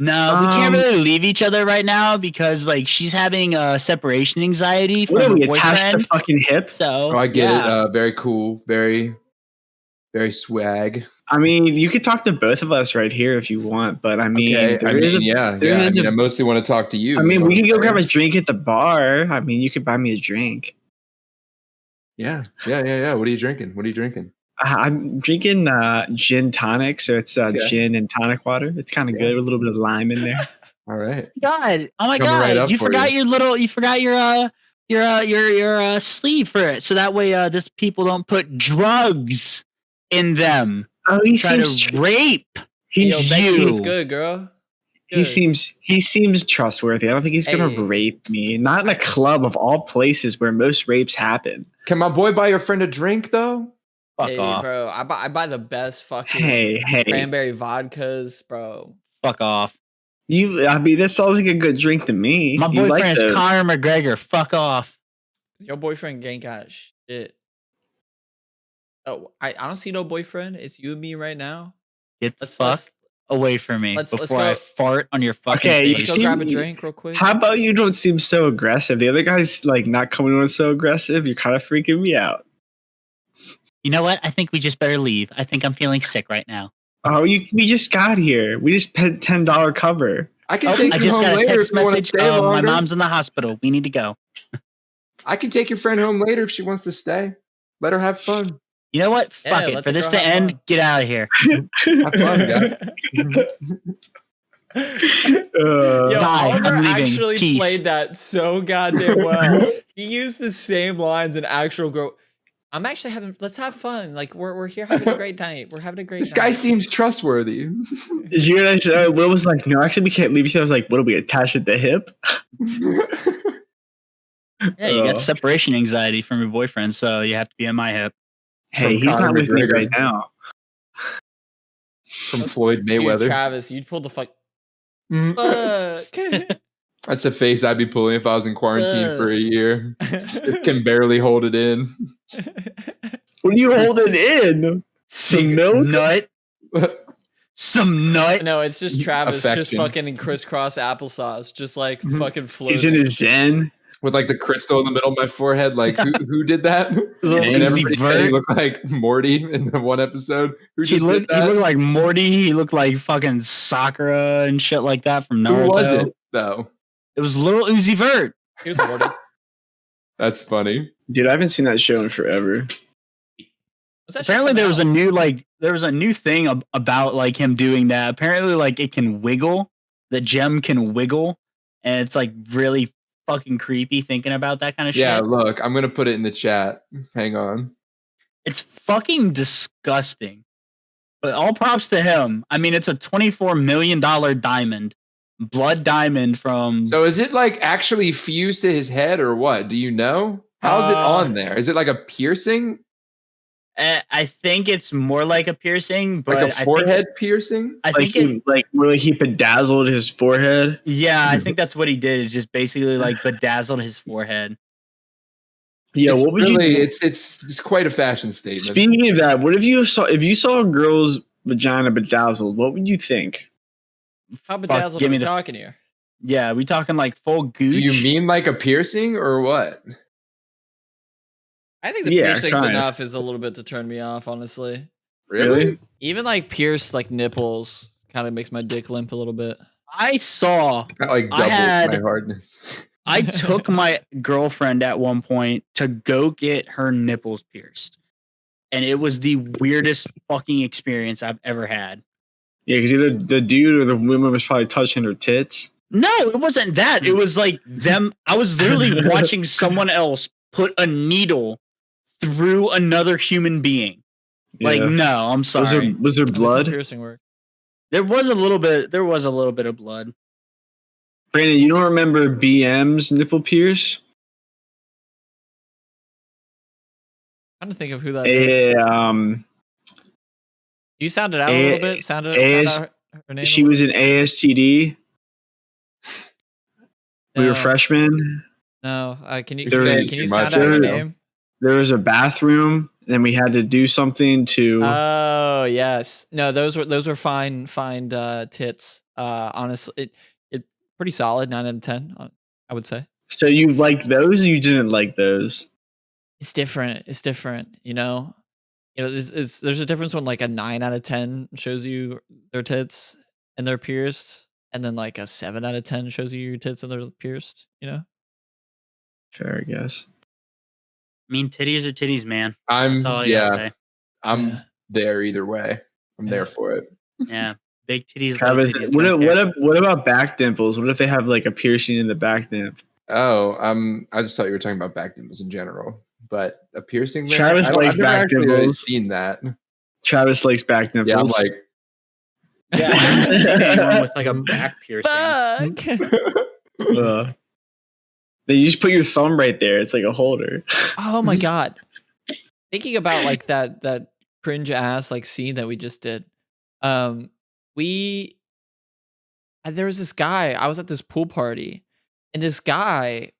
No, we can't really leave each other right now because like she's having separation anxiety from her boyfriend. Attached to fucking hip. So I get it. Very cool. Very, very swag. I mean, you could talk to both of us right here if you want, but I mean, I mostly want to talk to you. I mean, we could go grab a drink at the bar. I mean, you could buy me a drink. Yeah. What are you drinking? I'm drinking gin tonic, so it's gin and tonic water. It's kind of good with a little bit of lime in there. All right. God, oh my God! You forgot your sleeve for it, so that way this people don't put drugs in them. Oh, he seems to rape. He's good, girl. Good. He seems trustworthy. I don't think he's gonna rape me. Not in a club of all places where most rapes happen. Can my boy buy your friend a drink though? Fuck off, bro. I buy the best fucking cranberry vodkas, bro. Fuck off. I mean, that sounds like a good drink to me. My boyfriend is Conor McGregor. Fuck off. Your boyfriend ain't got shit. Oh, I don't see no boyfriend. It's you and me right now. Get the fuck away from me Let's before I go. fart on your fucking Okay, Let's face. go see- grab a drink real quick. How about you don't seem so aggressive? The other guy's like not coming on so aggressive. You're kind of freaking me out. You know what? I think we just better leave. I think I'm feeling sick right now. Oh, we just got here. We just paid $10 cover. I can Oh, take I you just home got a later if text you want to message. stay My longer. mom's in the hospital. We need to go. I can take your friend home later if she wants to stay. Let her have fun. You know what? Yeah, Fuck it. let For the this girl to have end, fun. get out of here. Have fun, guys. Yo, Bye, Oliver I'm leaving. actually Peace. played that so goddamn well. He used the same lines in actual grow. I'm actually having. Let's have fun. Like we're here having a great night. We're having a great This night. guy seems trustworthy. Did you realize Will was like, no, actually, we can't leave. I was like, what are we attached at the hip? Yeah, you got separation anxiety from your boyfriend, so you have to be in my hip. Hey, From he's Conor not with me McGregor. right now. From Floyd Dude, Mayweather. Travis, you'd pull the fuck. That's a face I'd be pulling if I was in quarantine for a year. Just can barely hold it in. What are you holding in? Some milk? Nut. Some nut. No, it's just Travis, just Affection. fucking in crisscross applesauce, just like fucking floating. He's in his zen. With like the crystal in the middle of my forehead. Like, who did that? Little And Uzi everybody said he Vert. looked like Morty in the one episode. Who He just did looked that? like Morty. He looked like fucking Sakura and shit like that from Naruto. Who was it, though? It was little Uzi Vert. He was Morty. That's funny. Dude, I haven't seen that show in forever. What's that shit Apparently coming there was a new thing about like him doing that. Apparently like it can wiggle. The gem can wiggle, and it's like really fucking creepy thinking about that kind of Yeah, shit. look, I'm gonna put it in the chat. Hang on. It's fucking disgusting. But all props to him. I mean, it's a $24 million diamond. Blood diamond from So is it like actually fused to his head or what? Do you know? How's it on there? Is it like a piercing? I think it's more like a piercing, but Like a forehead piercing? I Like think where he bedazzled his forehead. yeah, I think that's what he did. Is just basically like bedazzled his forehead. Yeah, It's what would really, you? it's quite a fashion statement. Speaking of that, what if you saw a girl's vagina bedazzled? What would you think? How bedazzled give are me we the- talking here? Yeah, we talking like full gooch. Do you mean like a piercing or what? I think the Yeah, piercing's kinda. enough is a little bit to turn me off, honestly. Really? Even like pierced like nipples kind of makes my dick limp a little bit. I saw. That like I doubled had- my hardness. I took my girlfriend at one point to go get her nipples pierced, and it was the weirdest fucking experience I've ever had. Yeah, because either the dude or the woman was probably touching her tits. No, it wasn't that. It was like them. I was literally watching someone else put a needle through another human being. Like, Yeah. no, I'm sorry. Was there How does that blood? piercing work? There was a little bit. There was a little bit of blood. Brandon, you don't remember BM's nipple pierce? I'm trying to think of who that is. You sounded out a little bit. Sound out her name. She was in ASTD. We were No. freshmen. No, can you There can ain't you too sound much, out her I don't know. name? There was a bathroom, and we had to do something to. Oh yes, no, those were fine tits. Honestly, it pretty solid, 9 out of 10. I would say. So you liked those, or you didn't like those? It's different. It's different. You know, there's a difference when like a 9 out of 10 shows you their tits and they're pierced, and then like a 7 out of 10 shows you your tits and they're pierced. You know. Fair, I guess. I mean, titties are titties, man. I'm That's all I gotta say. I'm Yeah. there either way. I'm there for it. Yeah, big titties. Travis, little titties, what about back dimples? What if they have like a piercing in the back dimp? Oh, I just thought you were talking about back dimples in general, but a piercing. there? Travis I don't- likes I've never back actually really dimples. seen that. Travis likes back dimples. Yeah, I'm like, Yeah, I haven't seen anyone with like a back piercing. Fuck. Then you just put your thumb right there. It's like a holder. Oh my god. Thinking about like that cringe ass like scene that we just did. We there was this guy, I was at this pool party, and this guy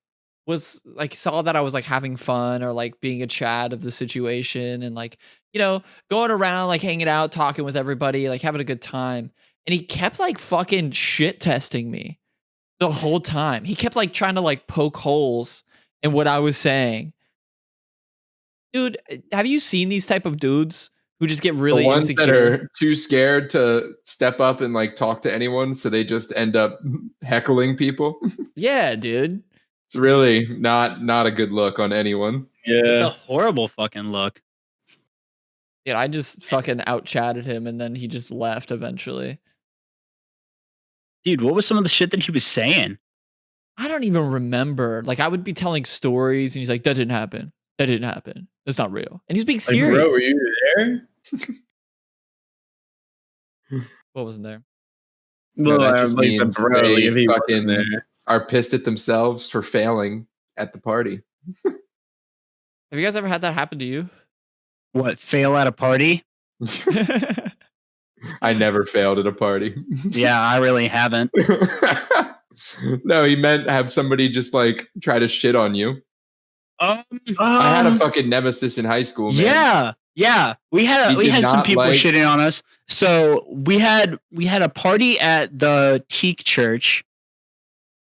was like saw that I was like having fun or like being a Chad of the situation and like, going around like hanging out, talking with everybody, like having a good time. and he kept like fucking shit testing me the whole time. He kept like trying to like poke holes in what I was saying. Dude, have you seen these type of dudes who just get really the ones insecure? that are too scared to step up and like talk to anyone, so they just end up heckling people? Yeah, dude. It's really not a good look on anyone. Yeah, it's a horrible fucking look. Yeah, I just fucking out-chatted him, and then he just left eventually. Dude, what was some of the shit that he was saying? I don't even remember. Like, I would be telling stories, and he's like, that didn't happen. That didn't happen. That's not real. And he was being serious. Bro, were you there? What wasn't there? No, that just like means the bro, they like if he wasn't fucking there. are pissed at themselves for failing at the party. Have you guys ever had that happen to you? What, fail at a party? I never failed at a party. Yeah, I really haven't. No, he meant have somebody just like try to shit on you. I had a fucking nemesis in high school, man. Yeah. We had some people shitting on us. So we had a party at the Teak Church,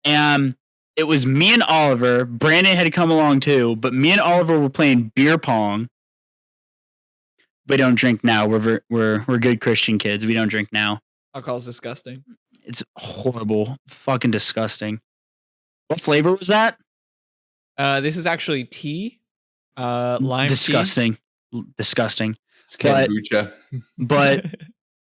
and it was me and Oliver. Brandon had to come along too, but me and Oliver were playing beer pong. We don't drink now. We're good Christian kids. We don't drink now. Alcohol's disgusting. It's horrible, fucking disgusting. What flavor was that? This is actually tea. Lime disgusting. tea. Disgusting. It's kombucha. But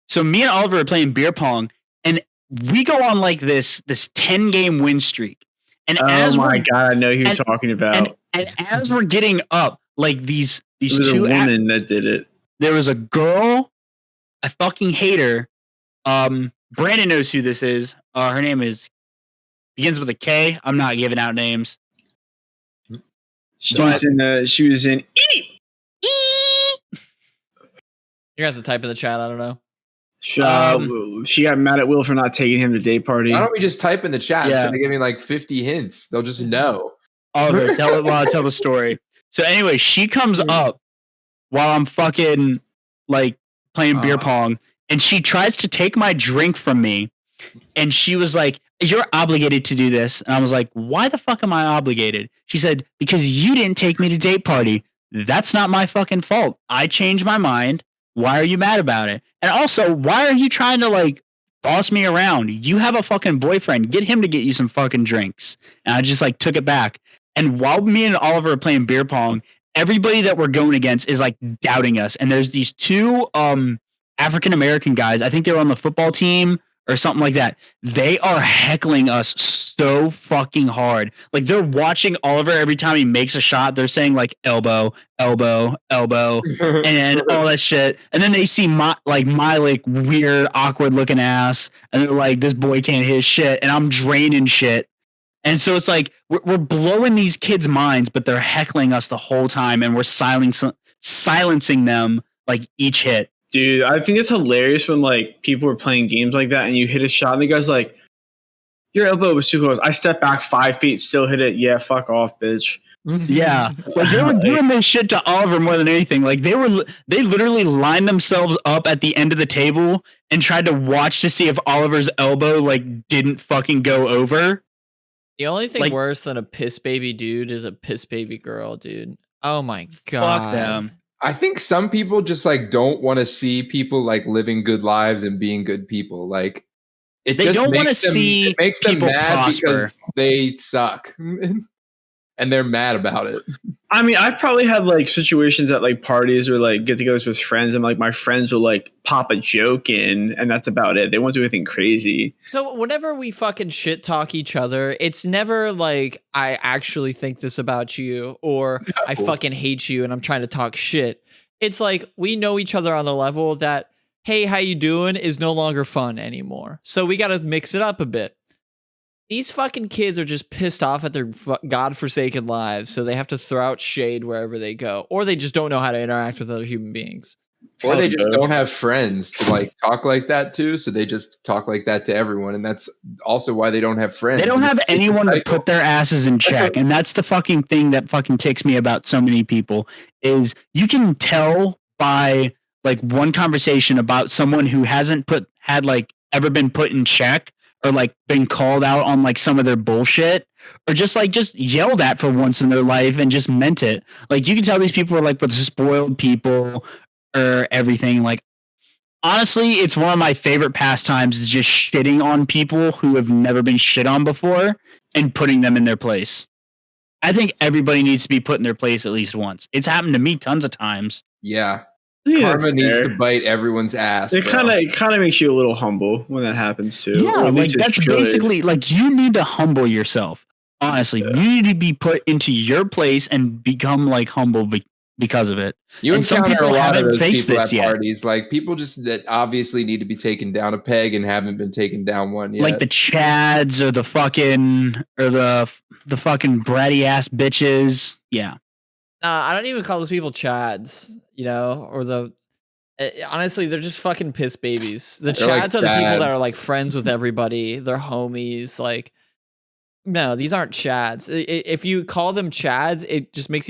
so me and Oliver are playing beer pong, and we go on like this 10-game win streak. And oh my god, I know who you're talking about. And as we're getting up, like these it was two a woman that did it. There was a girl. I fucking hate her. Brandon knows who this is. Her name begins with a K. I'm not giving out names. She was in You're gonna have to type in the chat. I don't know. She got mad at Will for not taking him to date party. Why don't we just type in the chat instead of giving like 50 hints? They'll just know. Oliver, tell it while I tell the story. So anyway, she comes up while I'm fucking like playing beer pong, and she tries to take my drink from me, and she was like, "You're obligated to do this." And I was like, "Why the fuck am I obligated?" She said, "Because you didn't take me to date party. That's not my fucking fault. I changed my mind. Why are you mad about it? And also, why are you trying to like boss me around? You have a fucking boyfriend. Get him to get you some fucking drinks." And I just like took it back. And while me and Oliver are playing beer pong, everybody that we're going against is like doubting us. And there's these two African American guys. I think they were on the football team or something like that. They are heckling us so fucking hard. Like they're watching Oliver every time he makes a shot. They're saying like elbow, elbow, elbow, and all that shit. And then they see my like weird, awkward looking ass, and they're like, "This boy can't hit shit," and I'm draining shit. And so it's like we're blowing these kids' minds, but they're heckling us the whole time, and we're silencing them like each hit. Dude, I think it's hilarious when like people are playing games like that and you hit a shot and the guy's like, "Your elbow was too close." I step back 5 feet, still hit it. Yeah, fuck off, bitch. Yeah, like they were doing this shit to Oliver more than anything. Like they literally lined themselves up at the end of the table and tried to watch to see if Oliver's elbow like didn't fucking go over. The only thing worse than a piss baby dude is a piss baby girl, dude. Oh my god. Fuck them. I think some people just like don't want to see people like living good lives and being good people. Like they don't want to see it makes them mad prosper. because they suck. And they're mad about it. I mean, I've probably had like situations at like parties or like get-togethers with friends, and like my friends will like pop a joke in, and that's about it. They won't do anything crazy. So whenever we fucking shit talk each other, it's never like I actually think this about you or I fucking hate you and I'm trying to talk shit. It's like we know each other on the level that, hey, how you doing is no longer fun anymore. So we got to mix it up a bit. These fucking kids are just pissed off at their godforsaken lives, so they have to throw out shade wherever they go, or they just don't know how to interact with other human beings. Or they just don't have friends to like talk like that to, so they just talk like that to everyone, and that's also why they don't have friends. They don't have anyone to put their asses in check, and that's the fucking thing that fucking ticks me about so many people, is you can tell by like one conversation about someone who hasn't had like ever been put in check or like been called out on like some of their bullshit or just yelled at for once in their life and just meant it. Like you can tell these people are like with spoiled people or everything. Like honestly, it's one of my favorite pastimes is just shitting on people who have never been shit on before and putting them in their place. I think everybody needs to be put in their place at least once. It's happened to me tons of times. Yeah. Karma needs to bite everyone's ass. It kind of makes you a little humble when that happens too. Yeah, like that's basically like you need to humble yourself. Honestly, you need to be put into your place and become like humble because of it. You and some people haven't faced this yet. Parties, like people just that obviously need to be taken down a peg and haven't been taken down one yet. Like the Chads or the fucking bratty ass bitches. Yeah. I don't even call those people Chads, you know, or honestly, they're just fucking piss babies. The Chads like are the people that are like friends with everybody. They're homies. Like, no, these aren't Chads. If you call them Chads, it just makes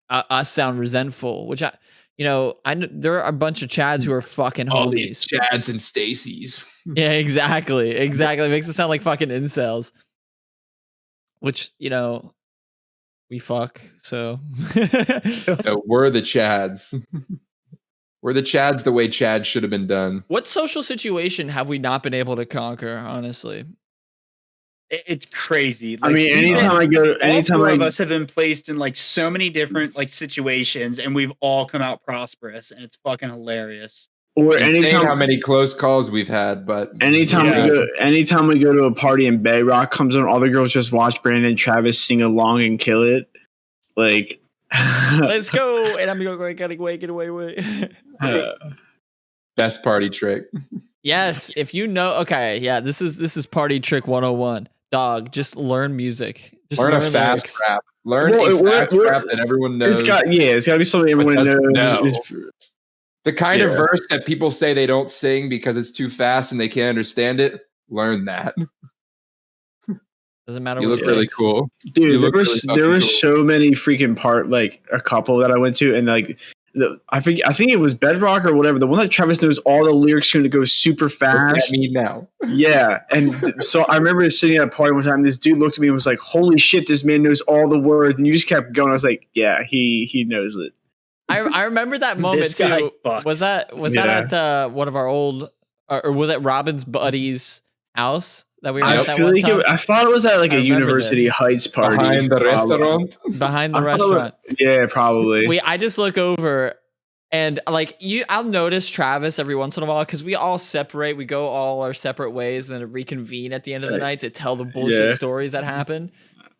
us sound resentful, which I know there are a bunch of Chads who are fucking homies. All these Chads and Stacy's. Yeah, exactly. It makes it sound like fucking incels, which, we fuck, so. No, we're the Chads. We're the Chads the way Chad should have been done. What social situation have we not been able to conquer, honestly? It's crazy. Like, I mean, anytime all of us have been placed in like so many different like situations and we've all come out prosperous and it's fucking hilarious. Or anytime how many close calls we've had, but anytime we go to a party and Bedrock comes on, all the girls just watch Brandon and Travis sing along and kill it. Like, let's go, and I'm getting away. Best party trick. Yes, if you know. Okay, yeah, this is party trick 101. Dog, just learn music. Just learn a fast rap. Learn a fast rap that everyone knows. It's got to be something everyone knows. The kind of verse that people say they don't sing because it's too fast and they can't understand it. Learn that. Doesn't matter. You look really cool, dude. There were so many freaking like a couple that I went to, and like I think it was Bedrock or whatever. The one that Travis knows all the lyrics going to go super fast. Look at me now. Yeah, and so I remember sitting at a party one time. This dude looked at me and was like, "Holy shit, this man knows all the words!" And you just kept going. I was like, "Yeah, he knows it." I remember that moment too. Was that at one of our old, or was it Robin's buddy's house that we were at that one time? I thought it was at like a University Heights party behind the restaurant. Behind the restaurant. Yeah, probably. I just look over and like I'll notice Travis every once in a while because we all separate. We go all our separate ways and then reconvene at the end of the night to tell the bullshit stories that happen.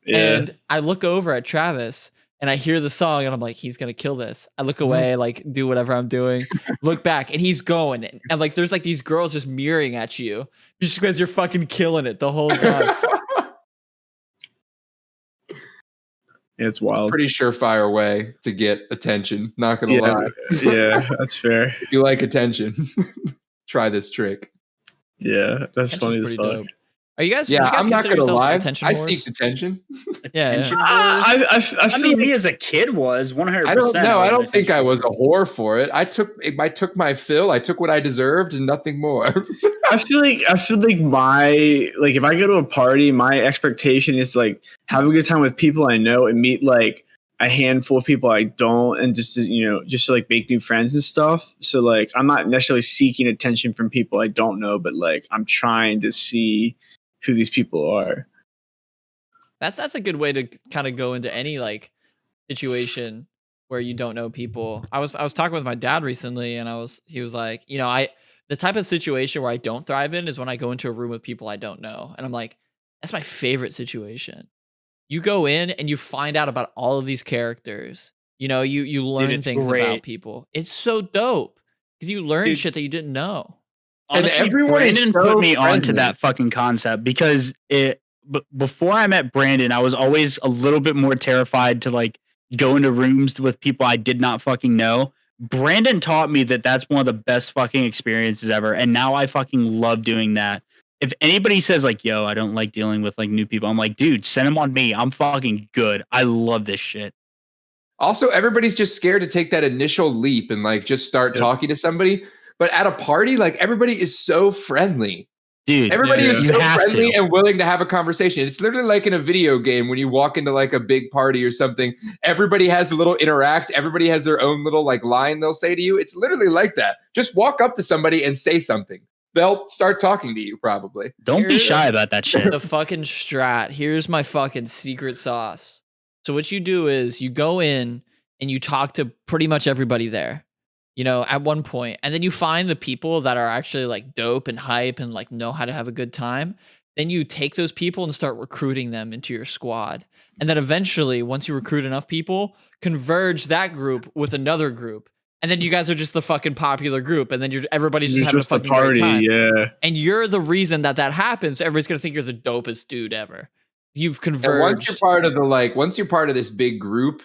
Yeah. And I look over at Travis. And I hear the song and I'm like, he's going to kill this. I look away, like do whatever I'm doing, look back and he's going. And like, there's like these girls just mirroring at you just because you're fucking killing it the whole time. It's wild. It's a pretty surefire way to get attention. Not going to lie. Yeah, that's fair. If you like attention, try this trick. Yeah, that's funny as fuck. Dope. Are you guys? Yeah, I'm not gonna lie. I seek attention. Yeah. I mean, me as a kid was 100%. I don't know. I don't think I was a whore for it. I took my fill. I took what I deserved and nothing more. I feel like if I go to a party, my expectation is like have a good time with people I know and meet like a handful of people I don't, and just to like make new friends and stuff. So like I'm not necessarily seeking attention from people I don't know, but like I'm trying to see who these people are. That's a good way to kind of go into any like situation where you don't know people. I was talking with my dad recently and he was like, the type of situation where I don't thrive in is when I go into a room with people I don't know. And I'm like, that's my favorite situation. You go in and you find out about all of these characters. You learn things about people. It's so dope because you learn shit that you didn't know. Honestly, and everyone put me onto that fucking concept because before I met Brandon, I was always a little bit more terrified to like go into rooms with people I did not fucking know. Brandon taught me that that's one of the best fucking experiences ever, and now I fucking love doing that. If anybody says like, "Yo, I don't like dealing with like new people," I'm like, "Dude, send them on me. I'm fucking good. I love this shit." Also, everybody's just scared to take that initial leap and like just start talking to somebody. But at a party, like everybody is so friendly. Dude, everybody is so friendly and willing to have a conversation. It's literally like in a video game when you walk into like a big party or something. Everybody has a little interact. Everybody has their own little like line they'll say to you. It's literally like that. Just walk up to somebody and say something. They'll start talking to you probably. Don't be shy about that shit. The fucking strat. Here's my fucking secret sauce. So what you do is you go in and you talk to pretty much everybody there. You know, at one point, and then you find the people that are actually like dope and hype and like know how to have a good time. Then you take those people and start recruiting them into your squad. And then eventually, once you recruit enough people, converge that group with another group. And then you guys are just the fucking popular group. And then everybody's just having a fucking great time. Yeah. And you're the reason that happens. Everybody's going to think you're the dopest dude ever. You've converged. And once you're part of once you're part of this big group,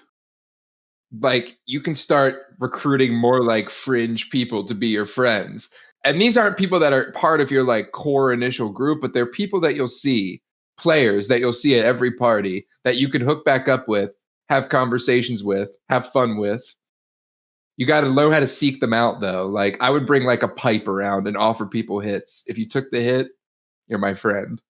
like you can start recruiting more like fringe people to be your friends. And these aren't people that are part of your like core initial group, but they're people that you'll see, players that you'll see at every party that you can hook back up with, have conversations with, have fun with. You got to know how to seek them out though. Like I would bring like a pipe around and offer people hits. If you took the hit, you're my friend.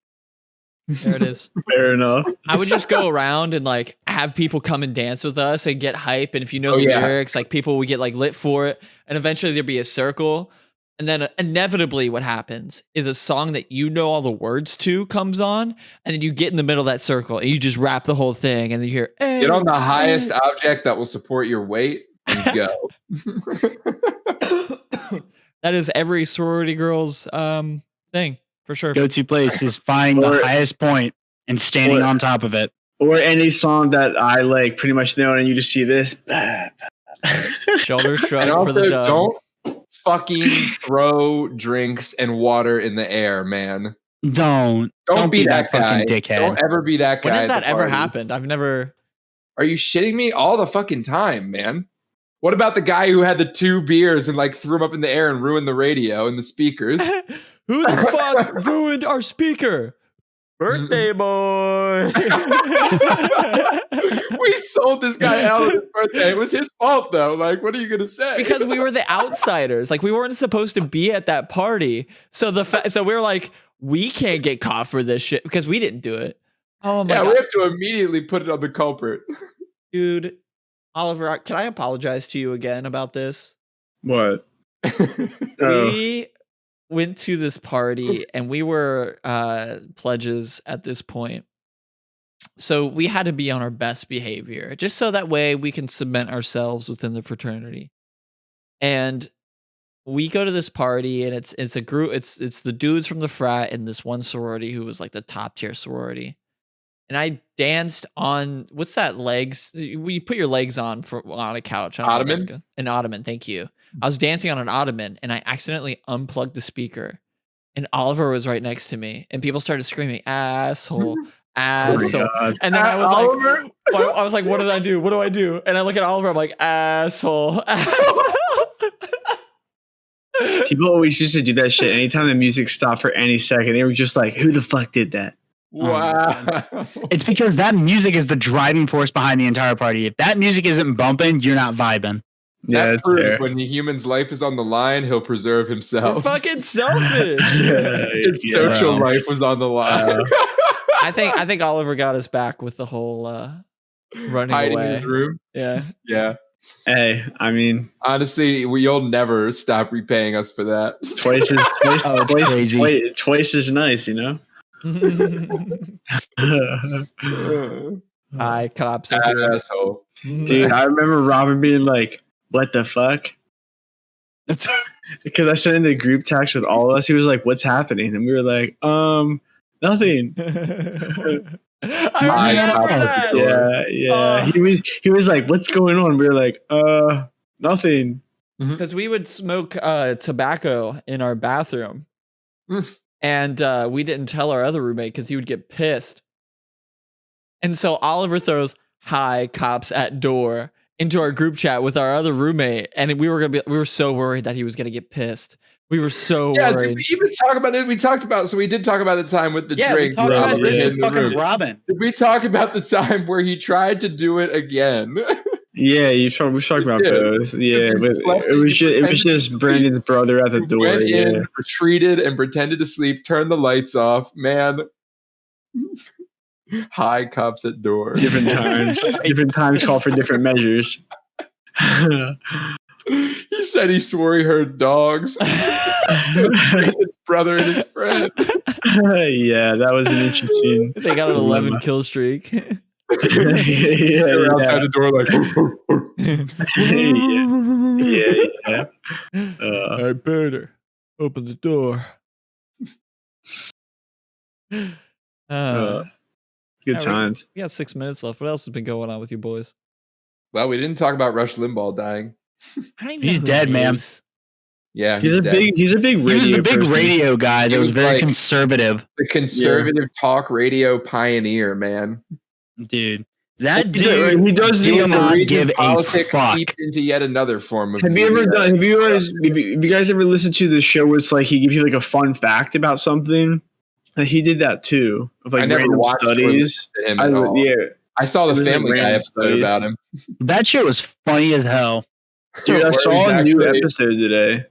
There it is. Fair enough. I would just go around and like have people come and dance with us and get hype. And if you know the lyrics, like people would get like lit for it. And eventually there'd be a circle. And then inevitably what happens is a song that you know all the words to comes on. And then you get in the middle of that circle and you just rap the whole thing. And then you hear, hey, get on the highest object that will support your weight and go. That is every sorority girl's thing. For sure. Go-to place is finding the highest point and standing on top of it. Or any song that I like pretty much know and you just see this. Shoulder shrug and also, for the dub. Don't fucking throw drinks and water in the air, man. Don't be that guy. Fucking dickhead. Don't ever be that guy. When has that ever happened? I've never. Are you shitting me? All the fucking time, man. What about the guy who had the 2 beers and like threw them up in the air and ruined the radio and the speakers? Who the fuck ruined our speaker? Birthday boy. We sold this guy out on his birthday. It was his fault though. Like, what are you gonna say? Because we were the outsiders. Like, we weren't supposed to be at that party. So so we were like, we can't get caught for this shit because we didn't do it. Oh my God. We have to immediately put it on the culprit. Dude, Oliver, can I apologize to you again about this? What? We went to this party and we were pledges at this point. So we had to be on our best behavior just so that way we can cement ourselves within the fraternity. And we go to this party and it's a group, it's the dudes from the frat and this one sorority who was like the top tier sorority. And I danced on, what's that, legs? You put your legs on a couch. Ottoman? An ottoman, thank you. I was dancing on an ottoman and I accidentally unplugged the speaker. And Oliver was right next to me. And people started screaming, asshole, asshole. Oh, and then I was like, what did I do? What do I do? And I look at Oliver, I'm like, asshole, asshole. People always used to do that shit. Anytime the music stopped for any second, they were just like, who the fuck did that? Wow. It's because that music is the driving force behind the entire party. If that music isn't bumping, you're not vibing. That proves when the human's life is on the line, he'll preserve himself. You're fucking selfish. His social life was on the line. I think Oliver got us back with the whole running hiding away. in his room. Yeah. Yeah. Hey, I mean, honestly, you'll never stop repaying us for that. Twice is nice, you know. Hi, cops. Asshole. Dude, I remember Robin being like, what the fuck? Because I sent in the group text with all of us. He was like, what's happening? And we were like, nothing. I remember that. Yeah. He was like, what's going on? We were like, nothing. Because we would smoke tobacco in our bathroom. And we didn't tell our other roommate because he would get pissed. And so Oliver throws hi cops at door into our group chat with our other roommate. And we were so worried that he was going to get pissed. We were so worried. Did we even talk about it? We did talk about the time with the drink. We talked about this with fucking Robin. Did we talk about the time where he tried to do it again? Yeah, we talked about both. Yeah, but it was just Brandon's brother at the door. Went in, retreated, and pretended to sleep. Turned the lights off. Man, hi, cops at door. Different times call for different measures. He said he swore he heard dogs. His brother and his friend. Yeah, that was an interesting. They got an 11 kill streak. They were outside the door like, I better open the door. Good times. We got 6 minutes left. What else has been going on with you boys? Well, we didn't talk about Rush Limbaugh dying. I don't even know he's dead, man. Yeah, he's a big radio guy that was very conservative. The conservative talk radio pioneer, man. Dude, that dude, he does not give politics a fuck. seeped into yet another form of. Have you guys ever listened to the show where it's like he gives you like a fun fact about something? He did that too. Of like random studies. I saw the Family Guy episode about him. That shit was funny as hell. Dude, I saw a new episode today.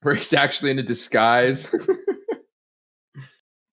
Where he's actually in a disguise. It's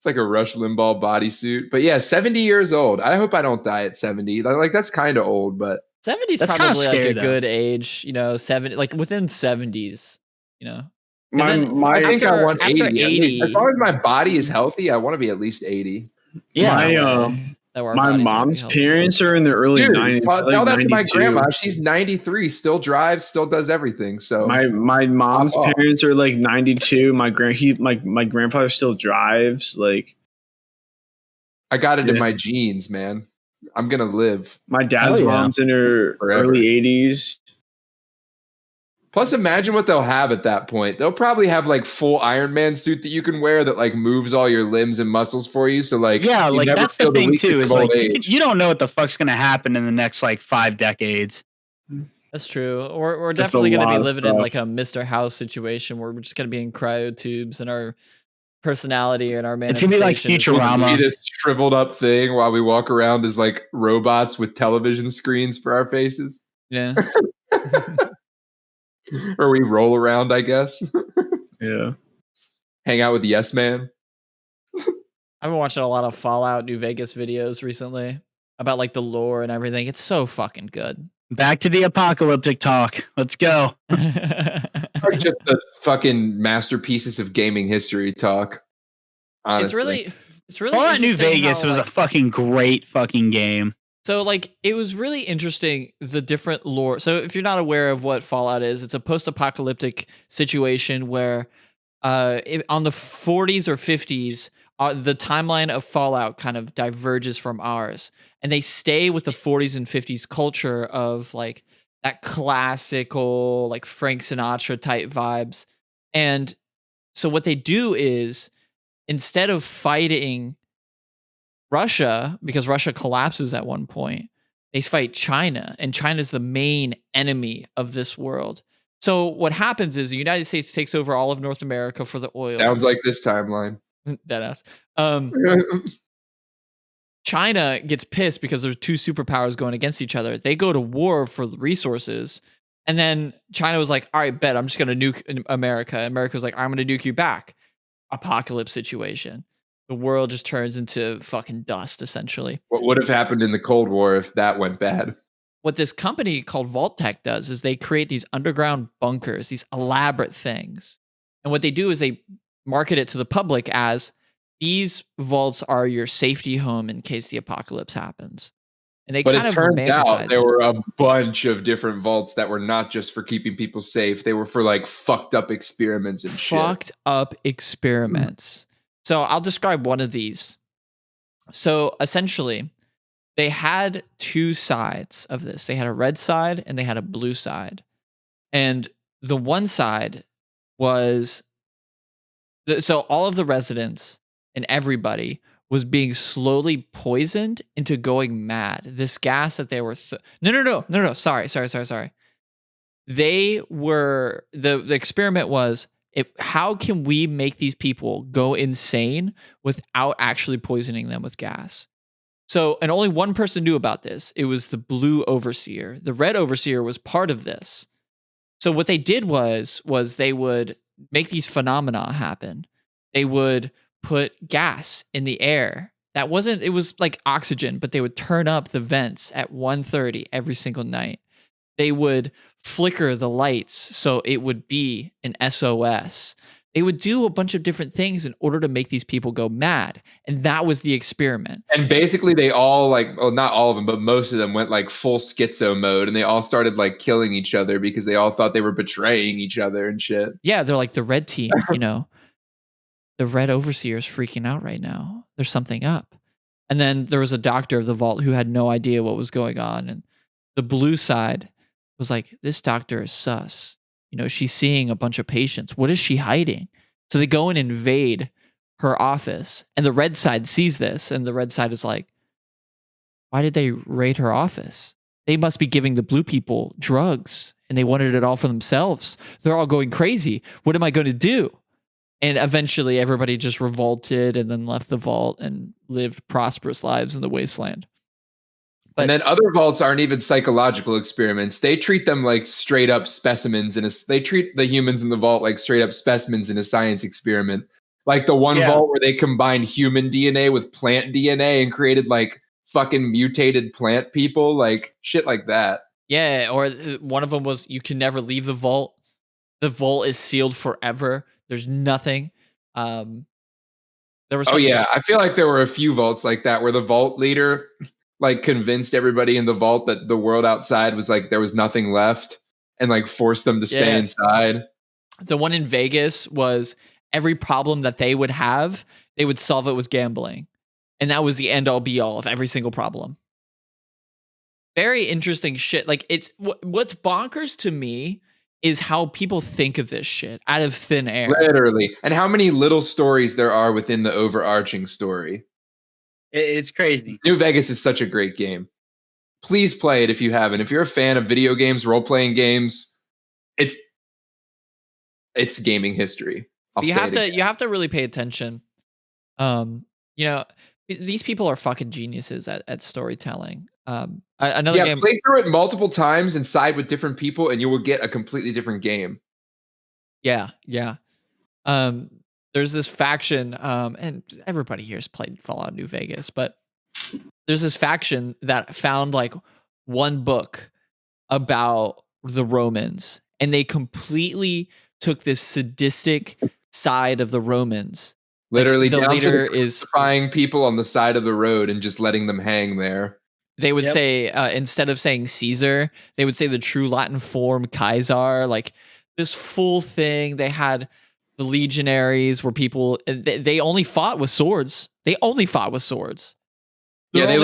like a Rush Limbaugh bodysuit. But yeah, 70 years old. I hope I don't die at 70. Like, that's kind of old, but 70 is probably like a good age, 70, like within 70s, I think I want 80. As long as my body is healthy, I want to be at least 80. Yeah. My mom's parents are in their early 90s. Tell that to my grandma. She's 93, still drives, still does everything. So my mom's parents are like 92. My grandfather still drives. Like, I got it in my genes, man. I'm gonna live. My dad's mom's in her early 80s. Plus, imagine what they'll have at that point. They'll probably have like full Iron Man suit that you can wear that like moves all your limbs and muscles for you. So like, like that's the thing too. Is like you don't know what the fuck's gonna happen in the next like 5 decades. That's true. We're definitely gonna be living in like a Mr. House situation where we're just gonna be in cryotubes and our personality and our manifestation. It's gonna be like Futurama. It's gonna be this shriveled up thing while we walk around as like robots with television screens for our faces. Yeah. Or we roll around, I guess. Yeah. Hang out with Yes Man. I've been watching a lot of Fallout New Vegas videos recently about like the lore and everything. It's so fucking good. Back to the apocalyptic talk. Let's go. Or just the fucking masterpieces of gaming history talk. Honestly. It's really Fallout New Vegas was a fucking great fucking game. So, like, it was really interesting, the different lore. So, if you're not aware of what Fallout is, it's a post-apocalyptic situation where on the 40s or 50s, the timeline of Fallout kind of diverges from ours. And they stay with the 40s and 50s culture of, like, that classical, like, Frank Sinatra type vibes. And so what they do is, instead of fighting Russia, because Russia collapses at one point, they fight China, and China's the main enemy of this world. So what happens is the United States takes over all of North America for the oil. Sounds like this timeline. Deadass. China gets pissed because there's two superpowers going against each other. They go to war for the resources, and then China was like, all right, bet, I'm just going to nuke America. America was like, I'm going to nuke you back. Apocalypse situation. The world just turns into fucking dust, essentially. What would have happened in the Cold War if that went bad? What this company called Vault-Tec does is they create these underground bunkers, these elaborate things. And what they do is they market it to the public as these vaults are your safety home in case the apocalypse happens. And they but it turns out there were a bunch of different vaults that were not just for keeping people safe. They were for like fucked up experiments and shit. Fucked up experiments. So I'll describe one of these. So essentially, they had two sides of this. They had a red side and they had a blue side. And the one side was, so all of the residents and everybody was being slowly poisoned into going mad. This gas that they were, no. Sorry. They were, the experiment was, how can we make these people go insane without actually poisoning them with gas? So, and only one person knew about this. It was the blue overseer. The red overseer was part of this. So what they did was they would make these phenomena happen. They would put gas in the air. It was like oxygen, but they would turn up the vents at 1:30 every single night. They would flicker the lights so it would be an SOS. They would do a bunch of different things in order to make these people go mad. And that was the experiment. And basically they all not all of them, but most of them went like full schizo mode, and they all started like killing each other because they all thought they were betraying each other and shit. Yeah, they're like the red team, the red overseer is freaking out right now. There's something up. And then there was a doctor of the vault who had no idea what was going on. And the blue side was like, this doctor is sus. She's seeing a bunch of patients. What is she hiding? So they go and invade her office. And the red side sees this. And the red side is like, why did they raid her office? They must be giving the blue people drugs. And they wanted it all for themselves. They're all going crazy. What am I going to do? And eventually everybody just revolted and then left the vault and lived prosperous lives in the wasteland. And then other vaults aren't even psychological experiments. They treat them like straight up specimens they treat the humans in the vault like straight up specimens in a science experiment. Like the one vault where they combined human DNA with plant DNA and created like fucking mutated plant people, like shit like that. Yeah, or one of them was you can never leave the vault. The vault is sealed forever. There's nothing. There was I feel like there were a few vaults like that where the vault leader like convinced everybody in the vault that the world outside was like there was nothing left and like forced them to stay inside. The one in Vegas was every problem that they would have, they would solve it with gambling. And that was the end all be all of every single problem. Very interesting shit. Like what's bonkers to me is how people think of this shit out of thin air. Literally. And how many little stories there are within the overarching story. It's crazy. New Vegas is such a great game. Please play it if you haven't. If you're a fan of video games, role-playing games, it's gaming history. You have to really pay attention. These people are fucking geniuses at storytelling. Another game. Play through it multiple times and side with different people, and you will get a completely different game. Yeah. There's this faction, and everybody here has played Fallout New Vegas, but there's this faction that found like one book about the Romans, and they completely took this sadistic side of the Romans. Literally, like, the leader is crucifying people on the side of the road and just letting them hang there. They would say, instead of saying Caesar, they would say the true Latin form Caesar, like this full thing. They had the legionaries where people, they only fought with swords. There were only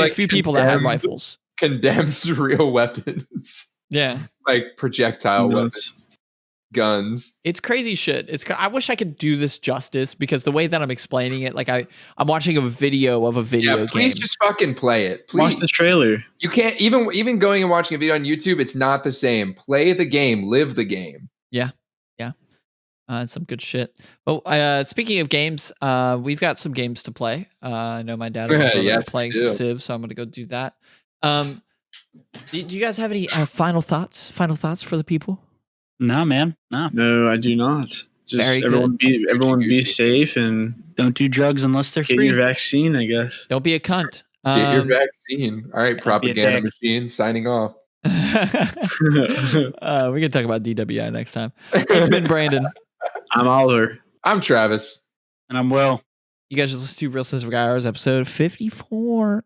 a few people that had rifles. Condemned real weapons. Yeah. Like projectile weapons. Guns. It's crazy shit. I wish I could do this justice because the way that I'm explaining it, like I'm watching a video of a video game. Please just fucking play it. Please. Watch the trailer. You can't even going and watching a video on YouTube. It's not the same. Play the game. Live the game. Yeah. Some good shit. Well, speaking of games, we've got some games to play. I know my dad is playing some Civ, so I'm going to go do that. Do you guys have any final thoughts? Final thoughts for the people? No, man. No, I do not. Just everyone be safe and don't do drugs unless they're free. Get your vaccine, I guess. Don't be a cunt. Get your vaccine. All right, propaganda machine signing off. We can talk about DWI next time. It's been Brandon. I'm Oliver. I'm Travis. And I'm Will. You guys just listened to Real Sense of Guy Hours, episode 54.